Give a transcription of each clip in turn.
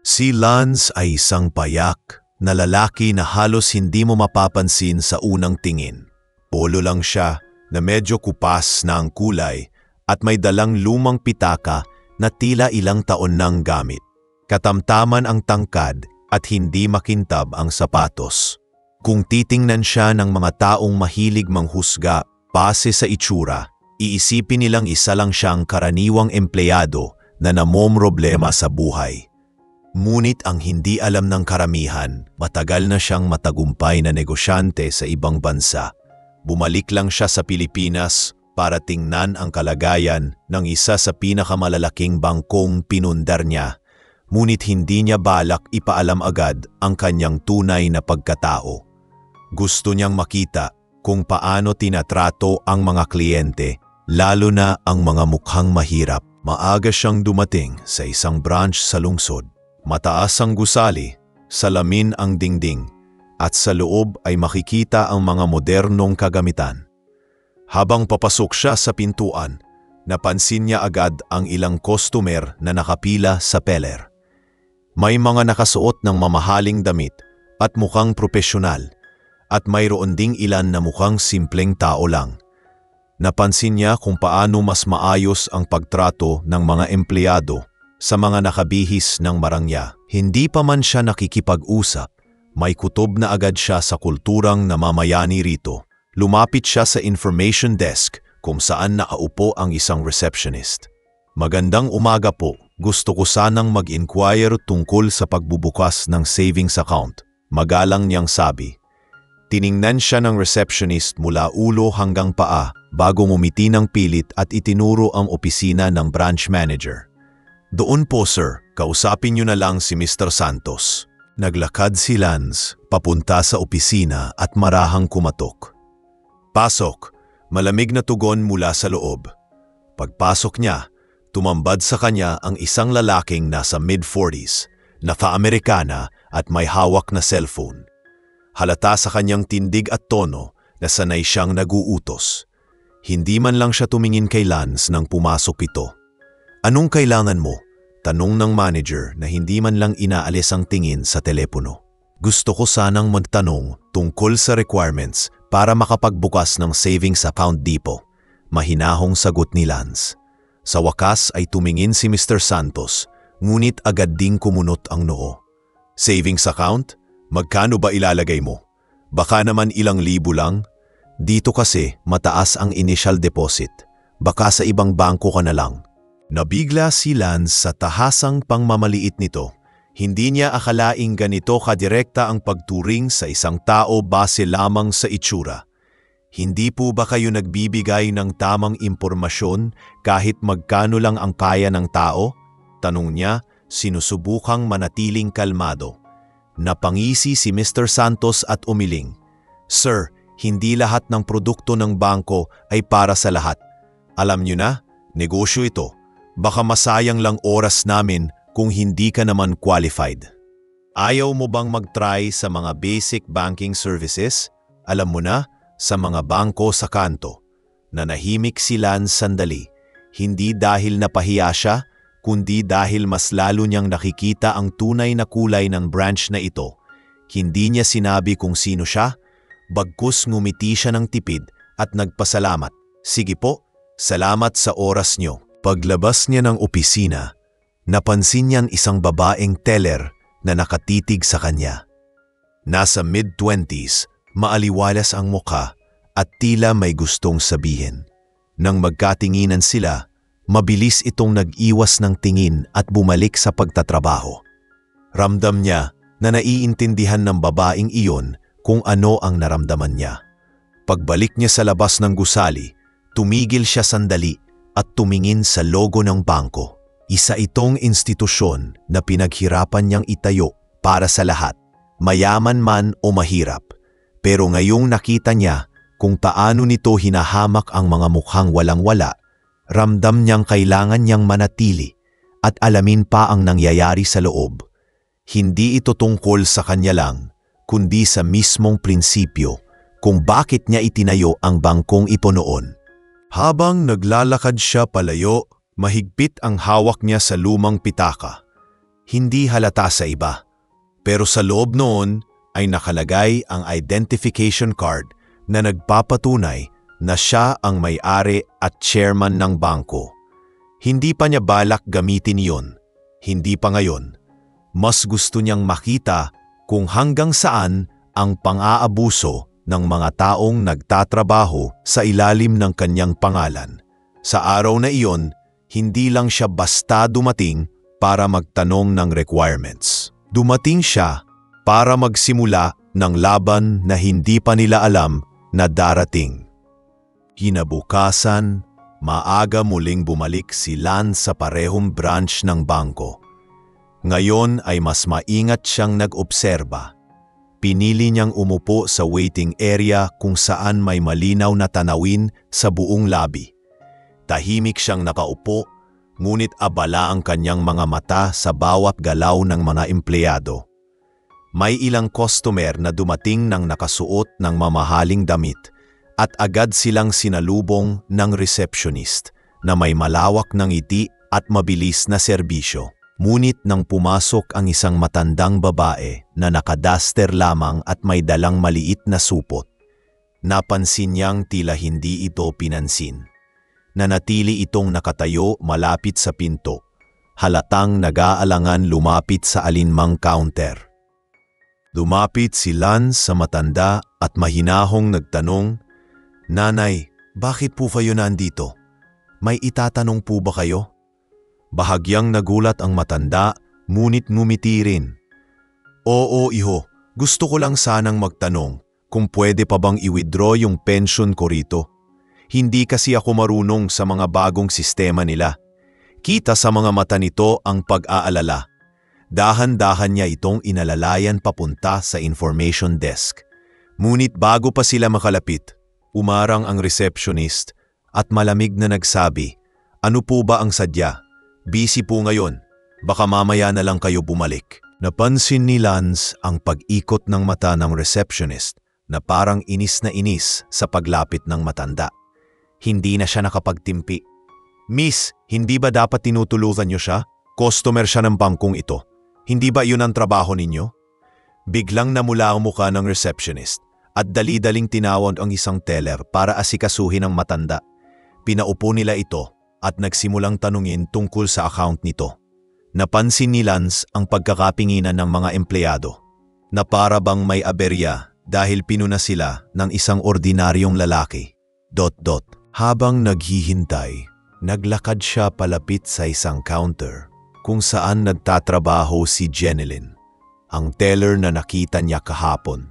Si Lance ay isang payak na lalaki na halos hindi mo mapapansin sa unang tingin. Polo lang siya na medyo kupas na ang kulay at may dalang lumang pitaka na tila ilang taon nang gamit. Katamtaman ang tangkad at hindi makintab ang sapatos. Kung titingnan siya ng mga taong mahilig manghusga base sa itsura, iisipin nilang isa lang siyang karaniwang empleyado na namomroblema sa buhay. Ngunit ang hindi alam ng karamihan, matagal na siyang matagumpay na negosyante sa ibang bansa. Bumalik lang siya sa Pilipinas para tingnan ang kalagayan ng isa sa pinakamalalaking bangkong pinundar niya, ngunit hindi niya balak ipaalam agad ang kanyang tunay na pagkatao. Gusto niyang makita kung paano tinatrato ang mga kliyente, lalo na ang mga mukhang mahirap. Maaga siyang dumating sa isang branch sa lungsod. Mataas ang gusali, salamin ang dingding, at sa loob ay makikita ang mga modernong kagamitan. Habang papasok siya sa pintuan, napansin niya agad ang ilang customer na nakapila sa teller. May mga nakasuot ng mamahaling damit at mukhang propesyonal, at mayroon ding ilan na mukhang simpleng tao lang. Napansin niya kung paano mas maayos ang pagtrato ng mga empleyado sa mga nakabihis ng marangya. Hindi pa man siya nakikipag-usap, may kutob na agad siya sa kulturang namamayani rito. Lumapit siya sa information desk kung saan nakaupo ang isang receptionist. "Magandang umaga po, gusto ko sanang mag-inquire tungkol sa pagbubukas ng savings account," magalang niyang sabi. Tiningnan siya ng receptionist mula ulo hanggang paa bago ngumiti ng pilit at itinuro ang opisina ng branch manager. "Doon po sir, kausapin niyo na lang si Mr. Santos." Naglakad si Lance papunta sa opisina at marahang kumatok. "Pasok," malamig na tugon mula sa loob. Pagpasok niya, tumambad sa kanya ang isang lalaking nasa mid-40s, naka-Amerikana at may hawak na cellphone. Halata sa kanyang tindig at tono na sanay siyang naguutos. Hindi man lang siya tumingin kay Lance nang pumasok ito. "Anong kailangan mo?" tanong ng manager na hindi man lang inaalis ang tingin sa telepono. "Gusto ko sanang magtanong tungkol sa requirements para makapagbukas ng savings account dito," mahinahong sagot ni Lance. Sa wakas ay tumingin si Mr. Santos, ngunit agad ding kumunot ang noo. "Savings account? Magkano ba ilalagay mo? Baka naman ilang libo lang? Dito kasi mataas ang initial deposit. Baka sa ibang bangko ka na lang." Nabigla si Lance sa tahasang pangmamaliit nito. Hindi niya akalaing ganito kadirekta ang pagturing sa isang tao base lamang sa itsura. "Hindi po ba kayo nagbibigay ng tamang impormasyon kahit magkano lang ang kaya ng tao?" tanong niya, sinusubukang manatiling kalmado. Napangisi si Mr. Santos at umiling. "Sir, hindi lahat ng produkto ng bangko ay para sa lahat. Alam niyo na, negosyo ito. Baka masayang lang oras namin kung hindi ka naman qualified. Ayaw mo bang mag-try sa mga basic banking services? Alam mo na, sa mga bangko sa kanto." Nanahimik si Lance sandali, hindi dahil napahiya siya, kundi dahil mas lalo niyang nakikita ang tunay na kulay ng branch na ito. Hindi niya sinabi kung sino siya, bagkus ngumiti siya ng tipid at nagpasalamat. "Sige po, salamat sa oras niyo." Paglabas niya ng opisina, napansin niyang isang babaeng teller na nakatitig sa kanya. Nasa mid-20s, maaliwalas ang mukha at tila may gustong sabihin. Nang magkatinginan sila, mabilis itong nag-iwas ng tingin at bumalik sa pagtatrabaho. Ramdam niya na naiintindihan ng babaeng iyon kung ano ang naramdaman niya. Pagbalik niya sa labas ng gusali, tumigil siya sandali at tumingin sa logo ng bangko. Isa itong institusyon na pinaghirapan niyang itayo para sa lahat, mayaman man o mahirap. Pero ngayong nakita niya kung paano nito hinahamak ang mga mukhang walang-wala, ramdam niyang kailangan niyang manatili at alamin pa ang nangyayari sa loob. Hindi ito tungkol sa kanya lang, kundi sa mismong prinsipyo kung bakit niya itinayo ang bangkong ito noon. Habang naglalakad siya palayo, mahigpit ang hawak niya sa lumang pitaka. hindi halata sa iba. Pero sa loob noon ay nakalagay ang identification card na nagpapatunay na siya ang may-ari at chairman ng bangko. Hindi pa niya balak gamitin yon, hindi pa ngayon. Mas gusto niyang makita kung hanggang saan ang pang-aabuso ng mga taong nagtatrabaho sa ilalim ng kanyang pangalan. Sa araw na iyon, hindi lang siya basta dumating para magtanong ng requirements. Dumating siya para magsimula ng laban na hindi pa nila alam na darating. Kinabukasan, maaga muling bumalik si Lance sa parehong branch ng bangko. Ngayon ay mas maingat siyang nag-obserba. Pinili niyang umupo sa waiting area kung saan may malinaw na tanawin sa buong lobby. Tahimik siyang nakaupo, ngunit abala ang kanyang mga mata sa bawat galaw ng mga empleyado. May ilang customer na dumating ng nakasuot ng mamahaling damit at agad silang sinalubong ng receptionist na may malawak ng ngiti at mabilis na serbisyo. Ngunit nang pumasok ang isang matandang babae na nakadaster lamang at may dalang maliit na supot, napansin niyang tila hindi ito pinansin. Nanatili itong nakatayo malapit sa pinto, halatang nag-aalangan lumapit sa alinmang counter. Lumapit si Lance sa matanda at mahinahong nagtanong, "Nanay, bakit po kayo nandito? May itatanong po ba kayo?" Bahagyang nagulat ang matanda, ngunit ngumiti rin. "Oo, iho. Gusto ko lang sanang magtanong kung pwede pa bang i-withdraw yung pension ko rito. Hindi kasi ako marunong sa mga bagong sistema nila. Kita sa mga mata nito ang pag-aalala." Dahan-dahan niya itong inalalayan papunta sa information desk. Ngunit bago pa sila makalapit, umarang ang receptionist at malamig na nagsabi, "Ano po ba ang sadya? Busy po ngayon. Baka mamaya na lang kayo bumalik." Napansin ni Lance ang pag-ikot ng mata ng receptionist na parang inis na inis sa paglapit ng matanda. Hindi na siya nakapagtimpi. "Miss, hindi ba dapat tinutulugan niyo siya? Customer siya ng bangkong ito. Hindi ba yun ang trabaho ninyo?" Biglang namula ang mukha ng receptionist at dali-daling tinawag ang isang teller para asikasuhin ang matanda. Pinaupo nila ito at nagsimulang tanungin tungkol sa account nito. Napansin ni Lance ang pagkakapinginan ng mga empleyado na para bang may aberya dahil pinuna sila ng isang ordinaryong lalaki. Habang naghihintay, naglakad siya palapit sa isang counter kung saan nagtatrabaho si Jenilyn, ang teller na nakita niya kahapon.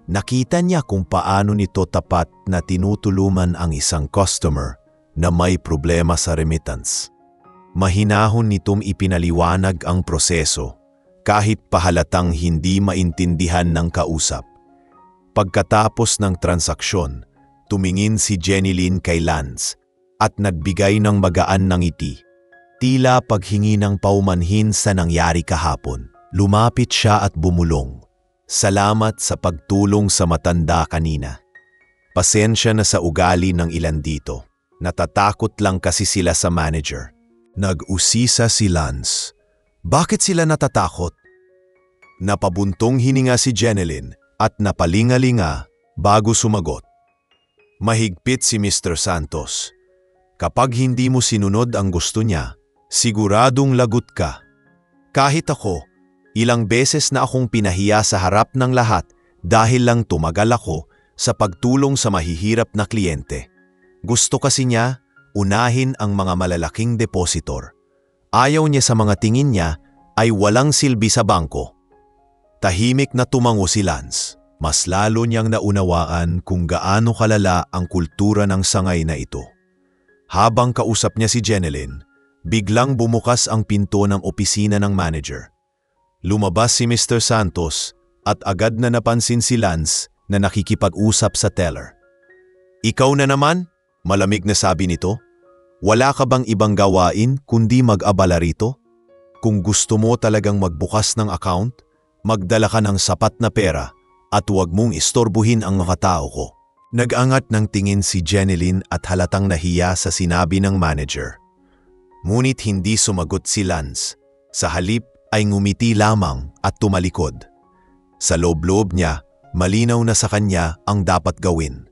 Nakita niya kung paano nito tapat na tinutulungan ang isang customer na may problema sa remittance. Mahinahon nitong ipinaliwanag ang proseso kahit pahalatang hindi maintindihan ng kausap. Pagkatapos ng transaksyon, tumingin si Jenilyn kay Lance at nagbigay ng magaan na ngiti. Tila paghingi ng paumanhin sa nangyari kahapon. Lumapit siya at bumulong. "Salamat sa pagtulong sa matanda kanina. Pasensya na sa ugali ng ilan dito. Natatakot lang kasi sila sa manager." Nag-usisa si Lance. Bakit sila natatakot? Napabuntong hininga si Jenilyn at napalingalinga bago sumagot. Mahigpit si Mr. Santos. Kapag hindi mo sinunod ang gusto niya, siguradong lagot ka. Kahit ako, ilang beses na akong pinahiya sa harap ng lahat dahil lang tumagal ako sa pagtulong sa mahihirap na kliyente. Gusto kasi niya unahin ang mga malalaking depositor. Ayaw niya sa mga tingin niya ay walang silbi sa bangko. Tahimik na tumango si Lance. Mas lalo niyang naunawaan kung gaano kalala ang kultura ng sangay na ito. Habang kausap niya si Jenilyn, biglang bumukas ang pinto ng opisina ng manager. Lumabas si Mr. Santos at agad na napansin si Lance na nakikipag-usap sa teller. "Ikaw na naman?" Malamig na sabi nito. "Wala ka bang ibang gawain kundi mag-abala rito? Kung gusto mo talagang magbukas ng account, magdala ka ng sapat na pera at huwag mong istorbuhin ang mga tao ko." Nag-angat ng tingin si Jenilyn at halatang nahiya sa sinabi ng manager. Ngunit hindi sumagot si Lance. Sa halip ay ngumiti lamang at tumalikod. Sa loob-loob niya, malinaw na sa kanya ang dapat gawin.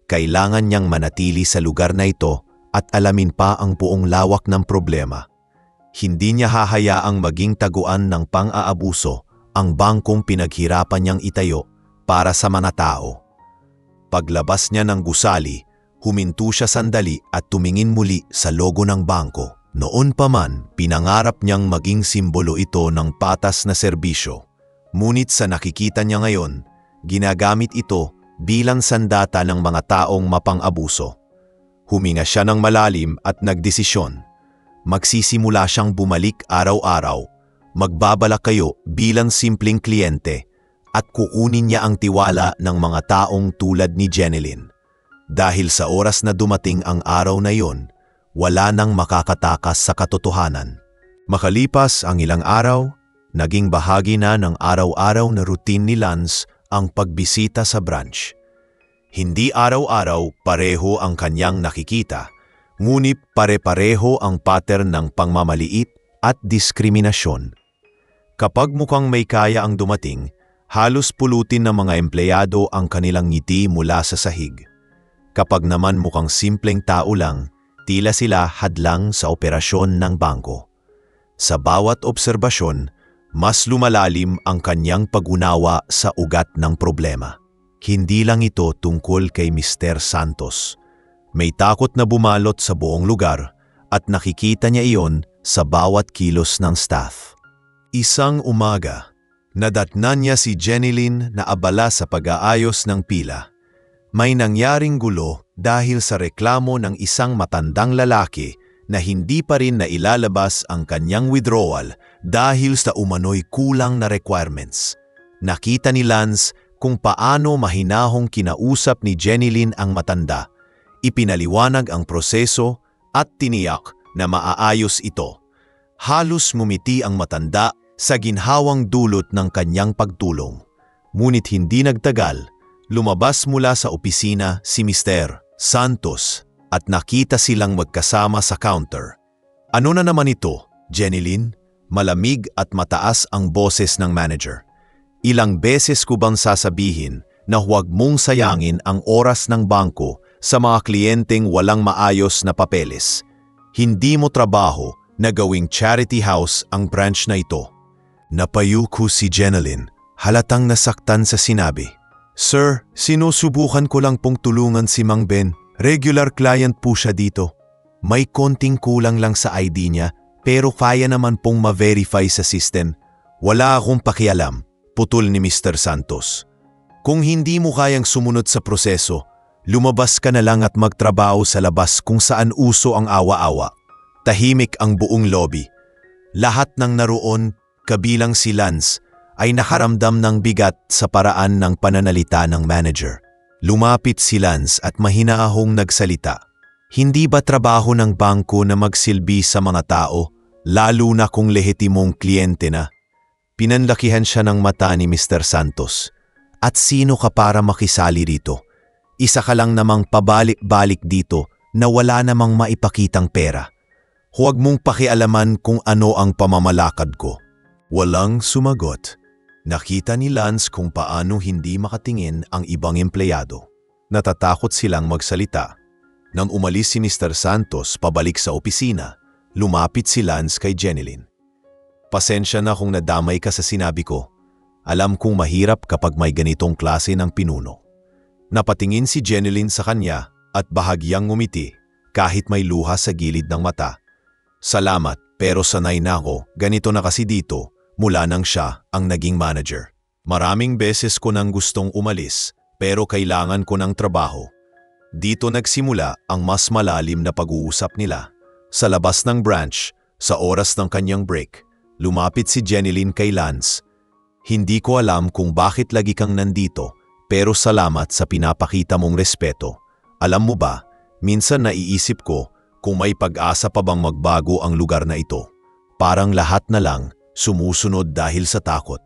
Kailangan niyang manatili sa lugar na ito at alamin pa ang buong lawak ng problema. Hindi niya hahayaang maging taguan ng pang-aabuso ang bangkong pinaghirapan niyang itayo para sa mga tao. Paglabas niya ng gusali, huminto siya sandali at tumingin muli sa logo ng bangko. Noon pa man, pinangarap niyang maging simbolo ito ng patas na serbisyo. Ngunit sa nakikita niya ngayon, ginagamit ito bilang sandata ng mga taong mapang-abuso. Huminga siya ng malalim at nagdesisyon. Magsisimula siyang bumalik araw-araw, magbabalak kayo bilang simpleng kliyente at kukunin niya ang tiwala ng mga taong tulad ni Jeneline. Dahil sa oras na dumating ang araw na iyon, wala nang makakatakas sa katotohanan. Makalipas ang ilang araw, naging bahagi na ng araw-araw na routine ni Lance ang pagbisita sa branch. Hindi araw-araw pareho ang kanyang nakikita, ngunit pare-pareho ang pattern ng pangmamaliit at diskriminasyon. Kapag mukhang may kaya ang dumating, halos pulutin ng mga empleyado ang kanilang ngiti mula sa sahig. Kapag naman mukhang simpleng tao lang, tila sila hadlang sa operasyon ng bangko. Sa bawat obserbasyon, mas lumalalim ang kanyang pag-unawa sa ugat ng problema. Hindi lang ito tungkol kay Mr. Santos. May takot na bumalot sa buong lugar at nakikita niya iyon sa bawat kilos ng staff. Isang umaga, nadatnan niya si Jeneline na abala sa pag-aayos ng pila. May nangyaring gulo dahil sa reklamo ng isang matandang lalaki na hindi pa rin nailalabas ang kanyang withdrawal dahil sa umano'y kulang na requirements. Nakita ni Lance kung paano mahinahong kinausap ni Jeneline ang matanda. Ipinaliwanag ang proseso at tiniyak na maaayos ito. Halos ngumiti ang matanda sa ginhawang dulot ng kanyang pagtulong. Ngunit hindi nagtagal, lumabas mula sa opisina si Mr. Santos at nakita silang magkasama sa counter. Ano na naman ito, Jeneline? Malamig at mataas ang boses ng manager. Ilang beses ko bang sasabihin na huwag mong sayangin ang oras ng bangko sa mga kliyenteng walang maayos na papeles. Hindi mo trabaho na gawing charity house ang branch na ito. Napayuko si Jeneline, halatang nasaktan sa sinabi. Sir, sinusubukan ko lang pong tulungan si Mang Ben. Regular client po siya dito. May konting kulang lang sa ID niya pero kaya naman pong ma-verify sa system. Wala akong pakialam, putol ni Mr. Santos. Kung hindi mo kayang sumunod sa proseso, lumabas ka na lang at magtrabaho sa labas kung saan uso ang awa-awa. Tahimik ang buong lobby. Lahat ng naroon, kabilang si Lance, ay nakaramdam ng bigat sa paraan ng pananalita ng manager. Lumapit si Lance at mahinahong nagsalita. Hindi ba trabaho ng bangko na magsilbi sa mga tao, lalo na kung lehitimong kliyente na? Pinanlakihan siya ng mata ni Mr. Santos. At sino ka para makisali rito? Isa ka lang namang pabalik-balik dito na wala namang maipakitang pera. Huwag mong pakialaman kung ano ang pamamalakad ko. Walang sumagot. Nakita ni Lance kung paano hindi makatingin ang ibang empleyado. Natatakot silang magsalita. Nang umalis si Mr. Santos pabalik sa opisina, lumapit si Lance kay Jeneline. Pasensya na kung nadamay ka sa sinabi ko. Alam kong mahirap kapag may ganitong klase ng pinuno. Napatingin si Jeneline sa kanya at bahagyang ngumiti kahit may luha sa gilid ng mata. Salamat, pero sanay na ako, ganito na kasi dito. Mula nang siya ang naging manager. Maraming beses ko nang gustong umalis pero kailangan ko ng trabaho. Dito nagsimula ang mas malalim na pag-uusap nila. Sa labas ng branch, sa oras ng kanyang break, lumapit si Jeneline kay Lance. Hindi ko alam kung bakit lagi kang nandito pero salamat sa pinapakita mong respeto. Alam mo ba, minsan naiisip ko kung may pag-asa pa bang magbago ang lugar na ito. Parang lahat na lang sumusunod dahil sa takot.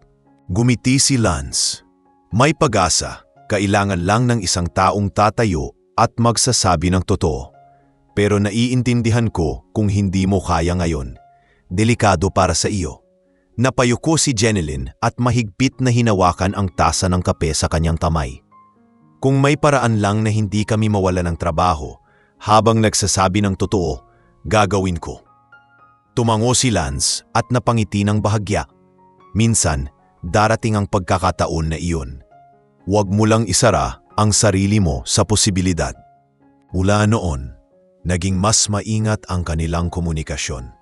Gumiti si Lance. May pag-asa, kailangan lang ng isang taong tatayo at magsasabi ng totoo. Pero naiintindihan ko kung hindi mo kaya ngayon. Delikado para sa iyo. Napayuko si Jeneline at mahigpit na hinawakan ang tasa ng kape sa kanyang kamay. Kung may paraan lang na hindi kami mawala ng trabaho, habang nagsasabi ng totoo, gagawin ko. Tumango si Lance at napangiti ng bahagya. Minsan, darating ang pagkakataon na iyon. Huwag mo lang isara ang sarili mo sa posibilidad. Mula noon, naging mas maingat ang kanilang komunikasyon.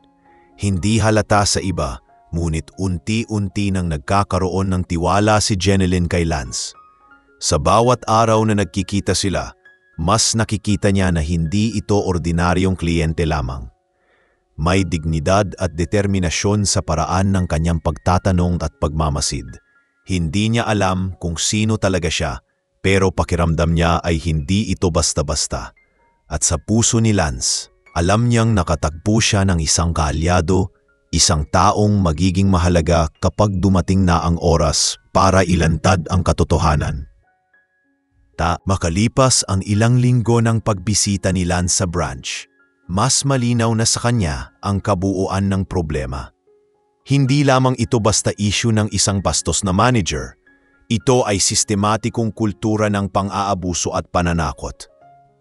Hindi halata sa iba, ngunit unti-unti nang nagkakaroon ng tiwala si Jeneline kay Lance. Sa bawat araw na nagkikita sila, mas nakikita niya na hindi ito ordinaryong kliyente lamang. May dignidad at determinasyon sa paraan ng kanyang pagtatanong at pagmamasid. Hindi niya alam kung sino talaga siya, pero pakiramdam niya ay hindi ito basta-basta. At sa puso ni Lance, alam niyang nakatagpo siya ng isang kaalyado, isang taong magiging mahalaga kapag dumating na ang oras para ilantad ang katotohanan. Makalipas ang ilang linggo ng pagbisita ni Lance sa branch, mas malinaw na sa kanya ang kabuuan ng problema. Hindi lamang ito basta issue ng isang bastos na manager. Ito ay sistematikong kultura ng pang-aabuso at pananakot.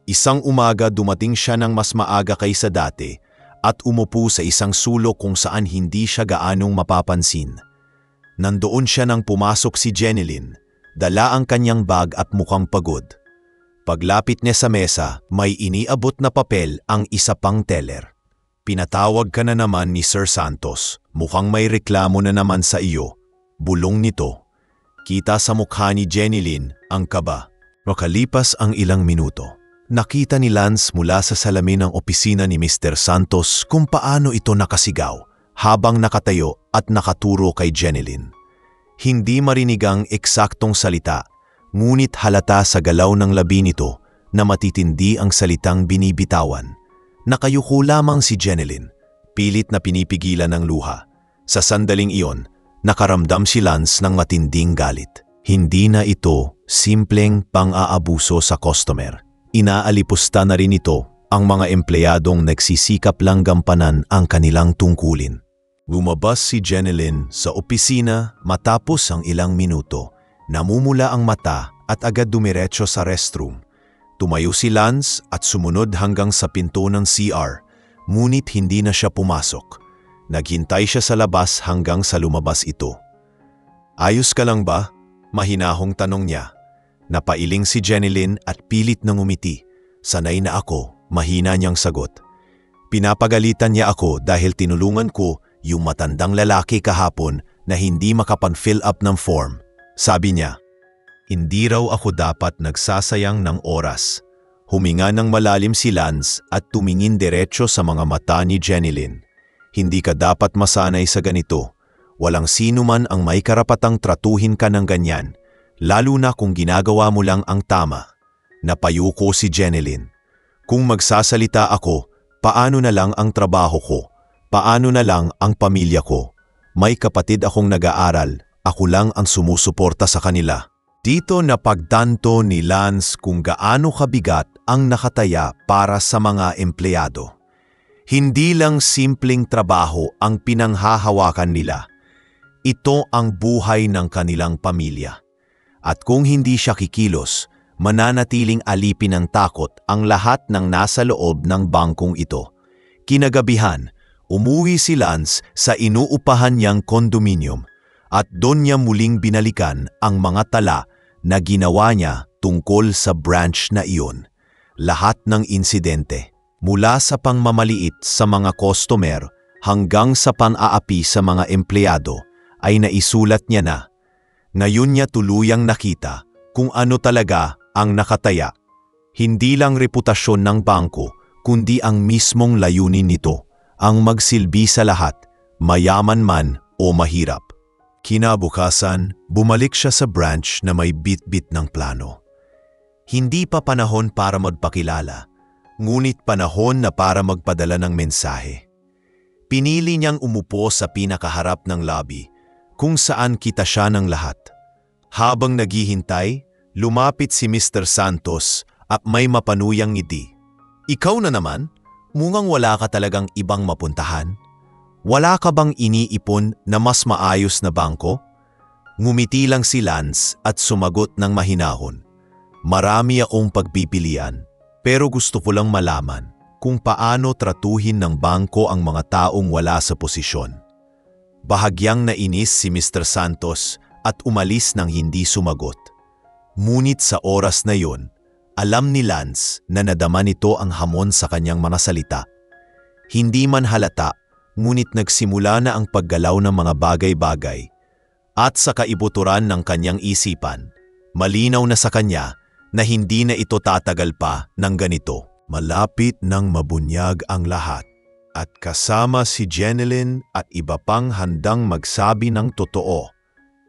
Isang umaga dumating siya ng mas maaga kaysa dati at umupo sa isang sulok kung saan hindi siya gaanong mapapansin. Nandoon siya nang pumasok si Jeneline, dala ang kanyang bag at mukhang pagod. Paglapit niya sa mesa, may iniabot na papel ang isa pang teller. Pinatawag ka na naman ni Sir Santos, mukhang may reklamo na naman sa iyo. Bulong nito. Kita sa mukha ni Jeneline ang kaba. Makalipas ang ilang minuto, nakita ni Lance mula sa salamin ng opisina ni Mr. Santos kung paano ito nakasigaw habang nakatayo at nakaturo kay Jeneline. Hindi marinig ang eksaktong salita, ngunit halata sa galaw ng labi nito na matitindi ang salitang binibitawan. Nakayuko lamang si Jeneline, pilit na pinipigilan ng luha. Sa sandaling iyon, nakaramdam si Lance ng matinding galit. Hindi na ito simpleng pang-aabuso sa customer. Inaalipusta na rin ito ang mga empleyadong nagsisikap lang gampanan ang kanilang tungkulin. Lumabas si Jeneline sa opisina matapos ang ilang minuto. Namumula ang mata at agad dumiretso sa restroom. Tumayo si Lance at sumunod hanggang sa pinto ng CR, ngunit hindi na siya pumasok. Naghintay siya sa labas hanggang sa lumabas ito. Ayos ka lang ba? Mahinahong tanong niya. Napailing si Jeneline at pilit na ngumiti. Sanay na ako, mahina niyang sagot. Pinapagalitan niya ako dahil tinulungan ko yung matandang lalaki kahapon na hindi makapag-fill up ng form. Sabi niya, hindi raw ako dapat nagsasayang ng oras. Huminga ng malalim si Lance at tumingin diretso sa mga mata ni Jeneline. Hindi ka dapat masanay sa ganito. Walang sino man ang may karapatang tratuhin ka ng ganyan, lalo na kung ginagawa mo lang ang tama. Napayuko si Jeneline. Kung magsasalita ako, paano na lang ang trabaho ko? Paano na lang ang pamilya ko? May kapatid akong nag-aaral. Ako lang ang sumusuporta sa kanila. Dito napagtanto ni Lance kung gaano kabigat ang nakataya para sa mga empleyado. Hindi lang simpleng trabaho ang pinanghahawakan nila. Ito ang buhay ng kanilang pamilya. At kung hindi siya kikilos, mananatiling alipin ng takot ang lahat ng nasa loob ng bangkong ito. Kinagabihan, umuwi si Lance sa inuupahan niyang kondominium at doon niya muling binalikan ang mga tala na ginawa niya tungkol sa branch na iyon. Lahat ng insidente, mula sa pangmamaliit sa mga customer hanggang sa pan-aapi sa mga empleyado, ay naisulat niya na. Ngayon niya tuluyang nakita kung ano talaga ang nakataya. Hindi lang reputasyon ng bangko, kundi ang mismong layunin nito, ang magsilbi sa lahat, mayaman man o mahirap. Kinabukasan, bumalik siya sa branch na may bit-bit ng plano. Hindi pa panahon para magpakilala, ngunit panahon na para magpadala ng mensahe. Pinili niyang umupo sa pinakaharap ng lobby, kung saan kita siya ng lahat. Habang naghihintay, lumapit si Mr. Santos at may mapanuyang ngiti. Ikaw na naman? Mukhang wala ka talagang ibang mapuntahan? Wala ka bang iniipon na mas maayos na bangko? Ngumiti lang si Lance at sumagot ng mahinahon. Marami akong pagpipilian, pero gusto ko lang malaman kung paano tratuhin ng bangko ang mga taong wala sa posisyon. Bahagyang nainis si Mr. Santos at umalis nang hindi sumagot. Ngunit sa oras na yon, alam ni Lance na nadama nito ang hamon sa kanyang mga salita. Hindi man halata, ngunit nagsimula na ang paggalaw ng mga bagay-bagay. At sa kaibuturan ng kanyang isipan, malinaw na sa kanya na hindi na ito tatagal pa ng ganito. Malapit nang mabunyag ang lahat at kasama si Jenilyn at iba pang handang magsabi ng totoo.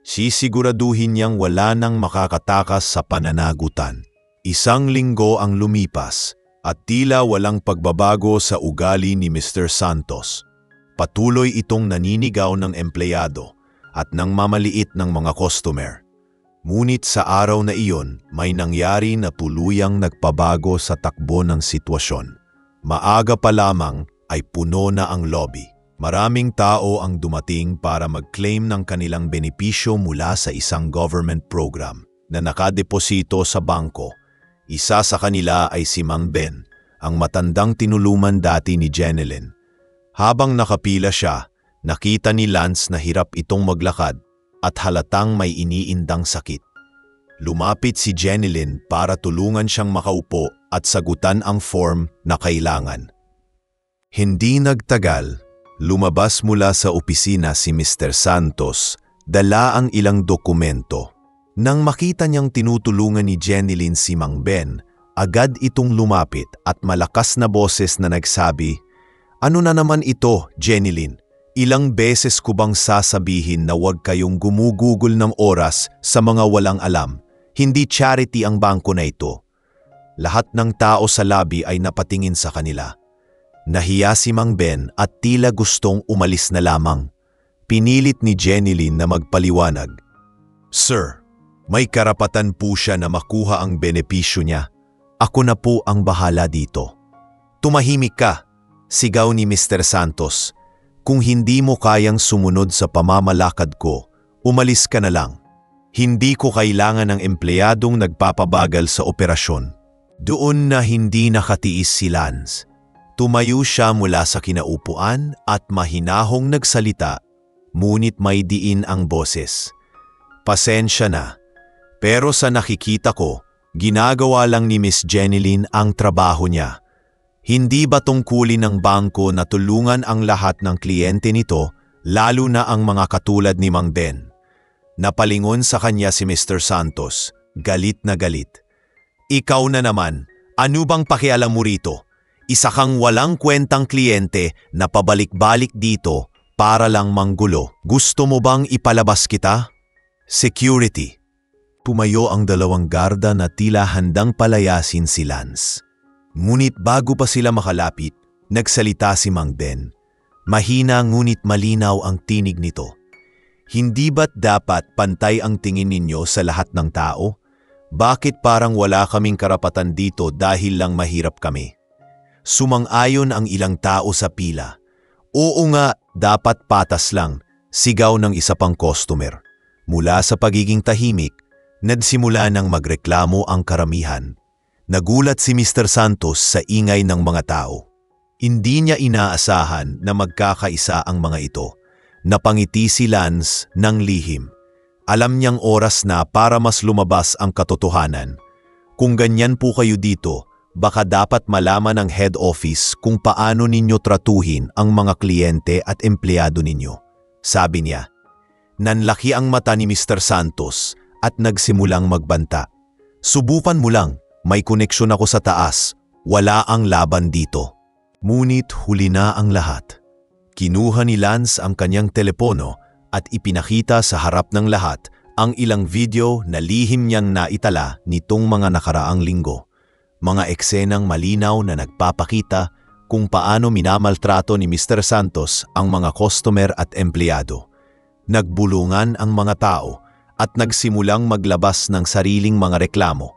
Sisiguraduhin niyang wala nang makakatakas sa pananagutan. Isang linggo ang lumipas at tila walang pagbabago sa ugali ni Mr. Santos. Patuloy itong naninigaw ng empleyado at nang mamaliit ng mga customer. Ngunit sa araw na iyon, may nangyari na tuluyang nagpabago sa takbo ng sitwasyon. Maaga pa lamang ay puno na ang lobby. Maraming tao ang dumating para mag-claim ng kanilang benepisyo mula sa isang government program na nakadeposito sa bangko. Isa sa kanila ay si Mang Ben, ang matandang tinuluman dati ni Jenilyn. Habang nakapila siya, nakita ni Lance na hirap itong maglakad at halatang may iniindang sakit. Lumapit si Jenilyn para tulungan siyang makaupo at sagutan ang form na kailangan. Hindi nagtagal, lumabas mula sa opisina si Mr. Santos, dala ang ilang dokumento. Nang makita niyang tinutulungan ni Jenilyn si Mang Ben, agad itong lumapit at malakas na boses na nagsabi, "Ano na naman ito, Jenilyn? Ilang beses ko bang sasabihin na huwag kayong gumugugol ng oras sa mga walang alam? Hindi charity ang bangko na ito." Lahat ng tao sa lobby ay napatingin sa kanila. Nahiya si Mang Ben at tila gustong umalis na lamang. Pinilit ni Jenilyn na magpaliwanag. "Sir, may karapatan po siya na makuha ang benepisyo niya. Ako na po ang bahala dito." "Tumahimik ka," sigaw ni Mr. Santos. "Kung hindi mo kayang sumunod sa pamamalakad ko, umalis ka na lang. Hindi ko kailangan ng empleyadong nagpapabagal sa operasyon." Doon na hindi nakatiis si Lance. Tumayo siya mula sa kinaupuan at mahinahong nagsalita, ngunit may diin ang boses. "Pasensya na, pero sa nakikita ko, ginagawa lang ni Miss Jenilyn ang trabaho niya. Hindi ba tungkulin ng bangko na tulungan ang lahat ng kliyente nito, lalo na ang mga katulad ni Mang Ben?" Napalingon sa kanya si Mr. Santos, galit na galit. "Ikaw na naman, ano bang pakialam mo rito? Isa kang walang kwentang kliyente na pabalik-balik dito para lang manggulo. Gusto mo bang ipalabas kita?" "Security." Tumayo ang dalawang garda na tila handang palayasin si Lance. Ngunit bago pa sila makalapit, nagsalita si Mang Ben. Mahina ngunit malinaw ang tinig nito. "Hindi ba't dapat pantay ang tingin ninyo sa lahat ng tao? Bakit parang wala kaming karapatan dito dahil lang mahirap kami?" Sumang-ayon ang ilang tao sa pila. "Oo nga, dapat patas lang," sigaw ng isa pang customer. Mula sa pagiging tahimik, nagsimula ng magreklamo ang karamihan. Nagulat si Mr. Santos sa ingay ng mga tao. Hindi niya inaasahan na magkakaisa ang mga ito. Napangiti si Lance ng lihim. Alam niyang oras na para mas lumabas ang katotohanan. "Kung ganyan po kayo dito, baka dapat malaman ng head office kung paano ninyo tratuhin ang mga kliyente at empleyado ninyo," sabi niya. Nanlaki ang mata ni Mr. Santos at nagsimulang magbanta. "Subukan mo lang, may koneksyon ako sa taas, wala ang laban dito." Ngunit huli na ang lahat. Kinuha ni Lance ang kanyang telepono at ipinakita sa harap ng lahat ang ilang video na lihim niyang naitala nitong mga nakaraang linggo. Mga eksenang malinaw na nagpapakita kung paano minamaltrato ni Mr. Santos ang mga customer at empleyado. Nagbulungan ang mga tao at nagsimulang maglabas ng sariling mga reklamo.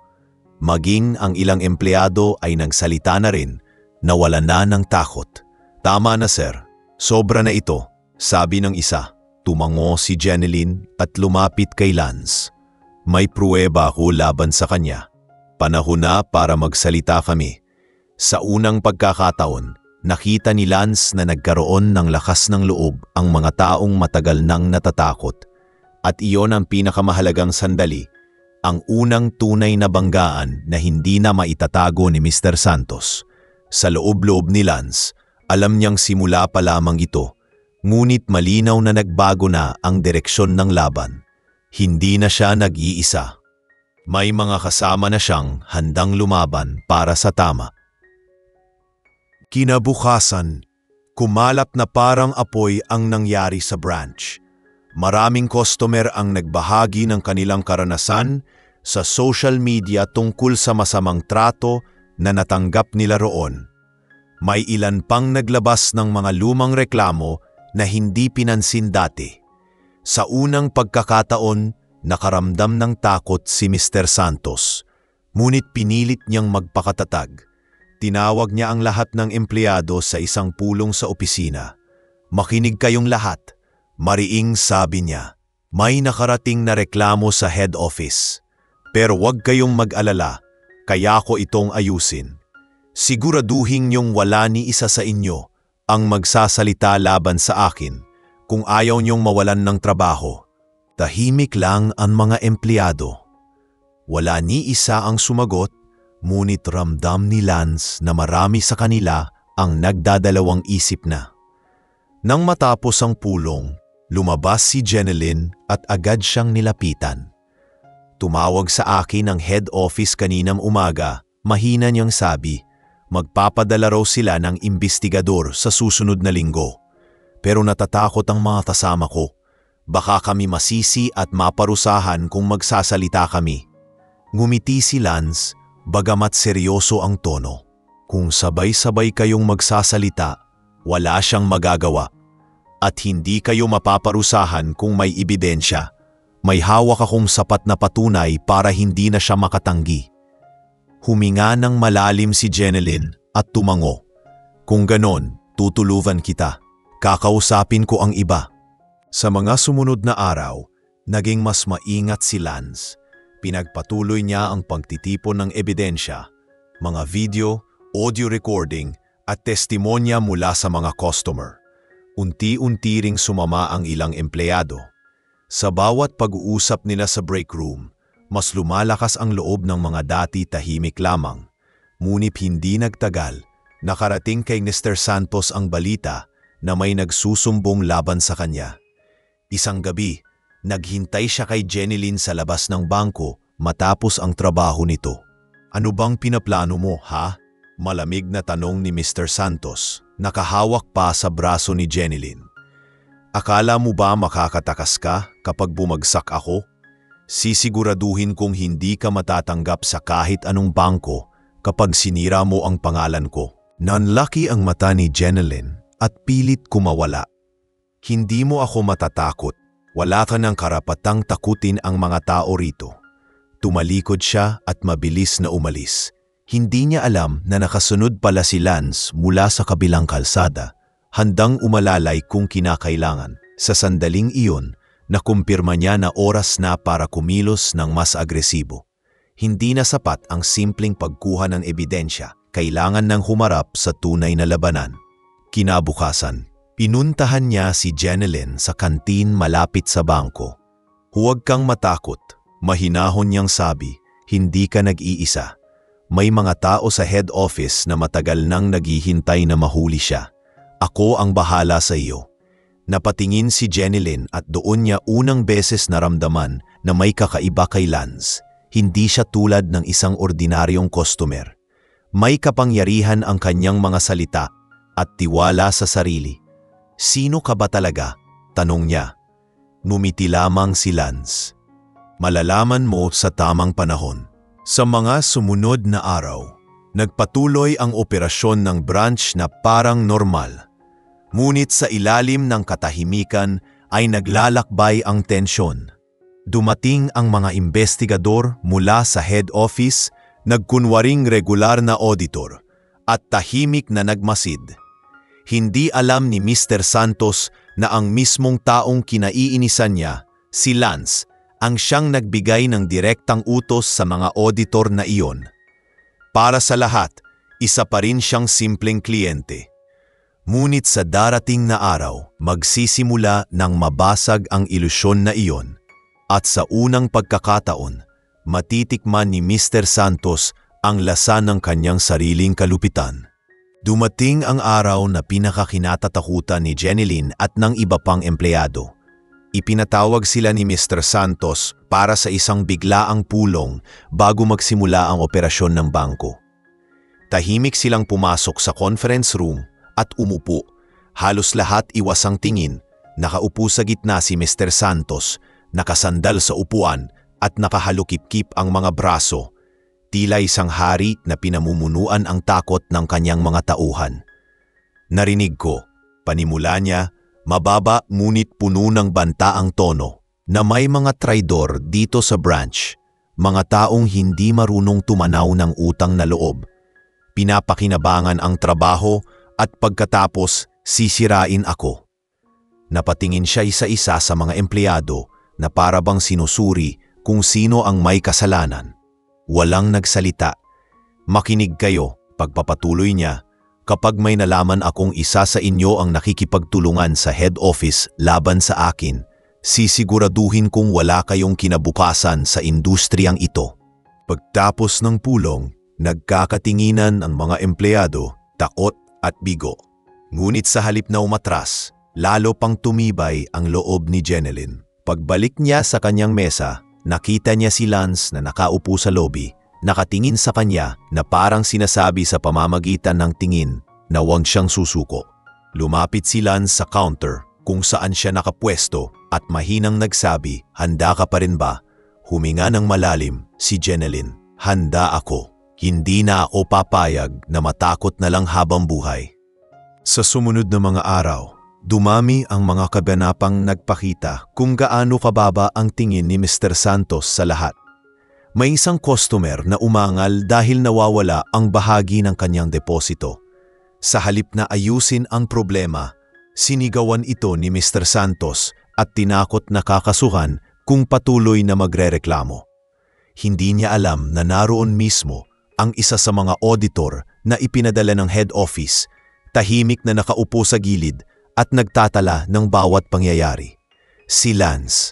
Maging ang ilang empleyado ay nagsalita na rin na wala na ng takot. "Tama na sir, Sobra na ito, sabi ng isa. Tumango si Jeneline at lumapit kay Lance. May pruweba ako laban sa kanya. Panahon na para magsalita kami. Sa unang pagkakataon, nakita ni Lance na nagkaroon ng lakas ng loob ang mga taong matagal nang natatakot. At iyon ang pinakamahalagang sandali, ang unang tunay na banggaan na hindi na maitatago ni Mr. Santos. Sa loob-loob ni Lance, alam niyang simula pa lamang ito, ngunit malinaw na nagbago na ang direksyon ng laban. Hindi na siya nag-iisa. May mga kasama na siyang handang lumaban para sa tama. Kinabukasan, kumalat na parang apoy ang nangyari sa branch. Maraming customer ang nagbahagi ng kanilang karanasan sa social media tungkol sa masamang trato na natanggap nila roon. May ilan pang naglabas ng mga lumang reklamo na hindi pinansin dati. Sa unang pagkakataon, nakaramdam ng takot si Mr. Santos, ngunit pinilit niyang magpakatatag. Tinawag niya ang lahat ng empleyado sa isang pulong sa opisina. Makinig kayong lahat, mariing sabi niya. May nakarating na reklamo sa head office. Pero huwag kayong mag-alala, kaya ko itong ayusin. Siguraduhin niyong wala ni isa sa inyo ang magsasalita laban sa akin kung ayaw niyong mawalan ng trabaho. Tahimik lang ang mga empleyado. Wala ni isa ang sumagot, ngunit ramdam ni Lance na marami sa kanila ang nagdadalawang isip na. Nang matapos ang pulong, lumabas si Jeneline at agad siyang nilapitan. Tumawag sa akin ang head office kaninang umaga, mahina niyang sabi, magpapadala raw sila ng imbestigador sa susunod na linggo. Pero natatakot ang mga kasama ko. Baka kami masisi at maparusahan kung magsasalita kami. Ngumiti si Lance, bagamat seryoso ang tono. Kung sabay-sabay kayong magsasalita, wala siyang magagawa. At hindi kayo mapaparusahan kung may ebidensya. May hawak akong sapat na patunay para hindi na siya makatanggi. Huminga ng malalim si Jeneline at tumango. Kung ganon, tutuluvan kita. Kakausapin ko ang iba. Sa mga sumunod na araw, naging mas maingat si Lance. Pinagpatuloy niya ang pagtitipon ng ebidensya, mga video, audio recording at testimonya mula sa mga customer. Unti-unti ring sumama ang ilang empleyado. Sa bawat pag-uusap nila sa break room, mas lumalakas ang loob ng mga dati tahimik lamang. Ngunit hindi nagtagal, nakarating kay Mr. Santos ang balita na may nagsusumbong laban sa kanya. Isang gabi, naghintay siya kay Jeneline sa labas ng bangko matapos ang trabaho nito. Ano bang pinaplano mo, ha? Malamig na tanong ni Mr. Santos, nakahawak pa sa braso ni Jeneline. Akala mo ba makakatakas ka kapag bumagsak ako? Sisiguraduhin kong hindi ka matatanggap sa kahit anong bangko kapag sinira mo ang pangalan ko. Nanlaki ang mata ni Jeneline at pilit kumawala. Hindi mo ako matatakot. Wala ka ng karapatang takutin ang mga tao rito. Tumalikod siya at mabilis na umalis. Hindi niya alam na nakasunod pala si Lance mula sa kabilang kalsada, handang umalalay kung kinakailangan. Sa sandaling iyon, nakumpirma niya na oras na para kumilos ng mas agresibo. Hindi na sapat ang simpleng pagkuha ng ebidensya, kailangan ng humarap sa tunay na labanan. Kinabukasan, pinuntahan niya si Jeneline sa kantin malapit sa bangko. Huwag kang matakot, mahinahon niyang sabi, hindi ka nag-iisa. May mga tao sa head office na matagal nang naghihintay na mahuli siya. Ako ang bahala sa iyo. Napatingin si Jeneline at doon niya unang beses naramdaman na may kakaiba kay Lance. Hindi siya tulad ng isang ordinaryong customer. May kapangyarihan ang kanyang mga salita at tiwala sa sarili. Sino ka ba talaga? Tanong niya. Ngumiti lamang si Lance. Malalaman mo sa tamang panahon. Sa mga sumunod na araw, nagpatuloy ang operasyon ng branch na parang normal. Ngunit sa ilalim ng katahimikan ay naglalakbay ang tensyon. Dumating ang mga investigador mula sa head office, nagkunwaring regular na auditor, at tahimik na nagmasid. Hindi alam ni Mr. Santos na ang mismong taong kinaiinisan niya, si Lance, ang siyang nagbigay ng direktang utos sa mga auditor na iyon. Para sa lahat, isa pa rin siyang simpleng kliyente. Ngunit sa darating na araw, magsisimula ng mabasag ang ilusyon na iyon at sa unang pagkakataon, matitikman ni Mr. Santos ang lasa ng kanyang sariling kalupitan. Dumating ang araw na pinakakinatatakutan ni Jenilyn at ng iba pang empleyado. Ipinatawag sila ni Mr. Santos para sa isang biglaang pulong bago magsimula ang operasyon ng bangko. Tahimik silang pumasok sa conference room at umupo. Halos lahat iwasang tingin. Nakaupo sa gitna si Mr. Santos, nakasandal sa upuan at nakahalukip-kip ang mga braso. Tila isang hari na pinamumunuan ang takot ng kanyang mga tauhan. Narinig ko, panimula niya, mababa ngunit puno ng banta ang tono, na may mga traidor dito sa branch, mga taong hindi marunong tumanaw ng utang na loob. Pinapakinabangan ang trabaho at pagkatapos sisirain ako. Napatingin siya isa-isa sa mga empleyado na para bang sinusuri kung sino ang may kasalanan. Walang nagsalita. Makinig kayo, pagpapatuloy niya, kapag may nalaman akong isa sa inyo ang nakikipagtulungan sa head office laban sa akin, sisiguraduhin kong wala kayong kinabukasan sa industriyang ito. Pagtapos ng pulong, nagkakatinginan ang mga empleyado, takot at bigo. Ngunit sa halip na umatras, lalo pang tumibay ang loob ni Jenilyn. Pagbalik niya sa kanyang mesa, nakita niya si Lance na nakaupo sa lobby, nakatingin sa kanya na parang sinasabi sa pamamagitan ng tingin na huwag siyang susuko. Lumapit si Lance sa counter kung saan siya nakapwesto at mahinang nagsabi, "Handa ka pa rin ba?" Huminga ng malalim si Jenilyn. "Handa ako. Hindi na ako papayag na matakot na lang habang buhay." Sa sumunod na mga araw, dumami ang mga kaganapang nagpakita kung gaano kababa ang tingin ni Mr. Santos sa lahat. May isang customer na umangal dahil nawawala ang bahagi ng kanyang deposito. Sa halip na ayusin ang problema, sinigawan ito ni Mr. Santos at tinakot na kakasuhan kung patuloy na magrereklamo. Hindi niya alam na naroon mismo ang isa sa mga auditor na ipinadala ng head office, tahimik na nakaupo sa gilid at nagtatala ng bawat pangyayari. Si Lance,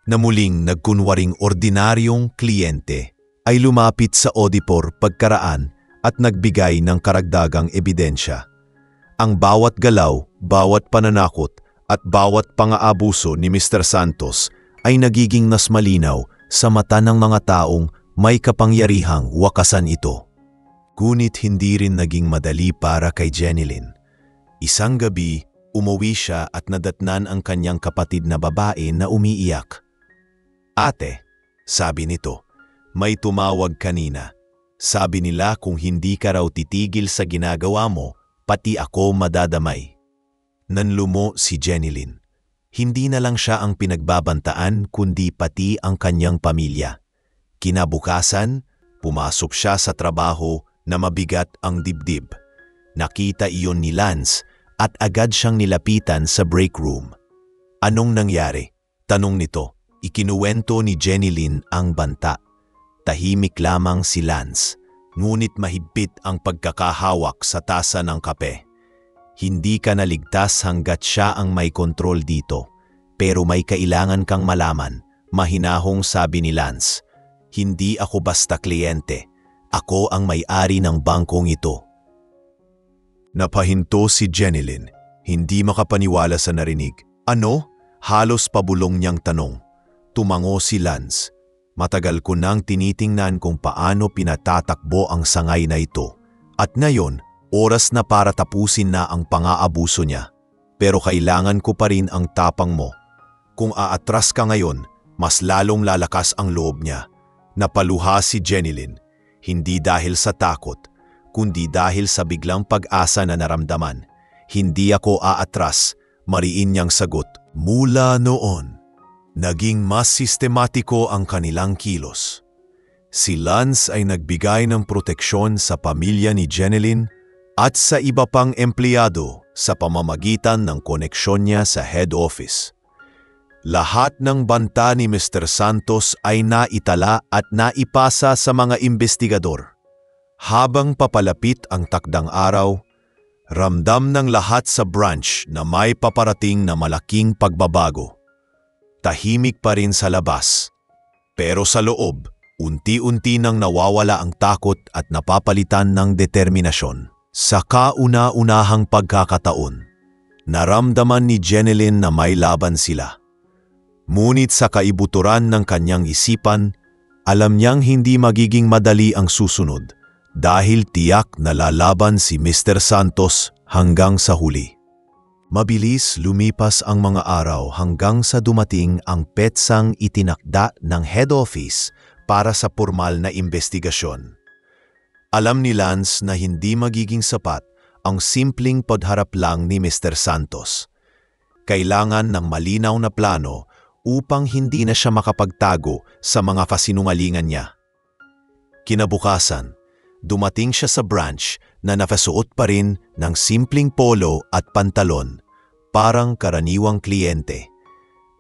na muling nagkunwaring ordinaryong kliyente, ay lumapit sa auditor pagkaraan at nagbigay ng karagdagang ebidensya. Ang bawat galaw, bawat pananakot at bawat pang-aabuso ni Mr. Santos ay nagiging mas malinaw sa mata ng mga taong may kapangyarihang wakasan ito. Ngunit hindi rin naging madali para kay Jenilyn. Isang gabi, umuwi siya at nadatnan ang kanyang kapatid na babae na umiiyak. "Ate," sabi nito, "may tumawag kanina. Sabi nila kung hindi ka raw titigil sa ginagawa mo, pati ako madadamay." Nanlumo si Jenilyn. Hindi na lang siya ang pinagbabantaan kundi pati ang kanyang pamilya. Kinabukasan, pumasok siya sa trabaho na mabigat ang dibdib. Nakita iyon ni Lance at agad siyang nilapitan sa break room. "Anong nangyari?" tanong nito. Ikinuwento ni Jenilyn ang banta. Tahimik lamang si Lance, ngunit mahigpit ang pagkakahawak sa tasa ng kape. "Hindi ka naligtas hanggat siya ang may kontrol dito, pero may kailangan kang malaman," mahinahong sabi ni Lance. "Hindi ako basta kliyente. Ako ang may-ari ng bangkong ito." Napahinto si Jenilyn, hindi makapaniwala sa narinig. "Ano?" halos pabulong niyang tanong. Tumango si Lance. "Matagal ko nang tinitingnan kung paano pinatatakbo ang sangay na ito. At ngayon, oras na para tapusin na ang pang-aabuso niya. Pero kailangan ko pa rin ang tapang mo. Kung aatras ka ngayon, mas lalong lalakas ang loob niya." Napaluha si Jenilyn, hindi dahil sa takot, kundi dahil sa biglang pag-asa na naramdaman. "Hindi ako aatras," mariin niyang sagot. Mula noon, naging mas sistematiko ang kanilang kilos. Si Lance ay nagbigay ng proteksyon sa pamilya ni Jenilyn at sa iba pang empleyado sa pamamagitan ng koneksyon niya sa head office. Lahat ng banta ni Mr. Santos ay naitala at naipasa sa mga investigador. Habang papalapit ang takdang araw, ramdam ng lahat sa branch na may paparating na malaking pagbabago. Tahimik pa rin sa labas, pero sa loob, unti-unti nang nawawala ang takot at napapalitan ng determinasyon. Sa kauna-unahang pagkakataon, naramdaman ni Jenilyn na may laban sila. Ngunit sa kaibuturan ng kanyang isipan, alam niyang hindi magiging madali ang susunod dahil tiyak na lalaban si Mr. Santos hanggang sa huli. Mabilis lumipas ang mga araw hanggang sa dumating ang petsang itinakda ng head office para sa formal na investigasyon. Alam ni Lance na hindi magiging sapat ang simpleng pagharap lang ni Mr. Santos. Kailangan ng malinaw na plano upang hindi na siya makapagtago sa mga kasinungalingan niya. Kinabukasan, dumating siya sa branch na nakasuot pa rin ng simpleng polo at pantalon, parang karaniwang kliyente.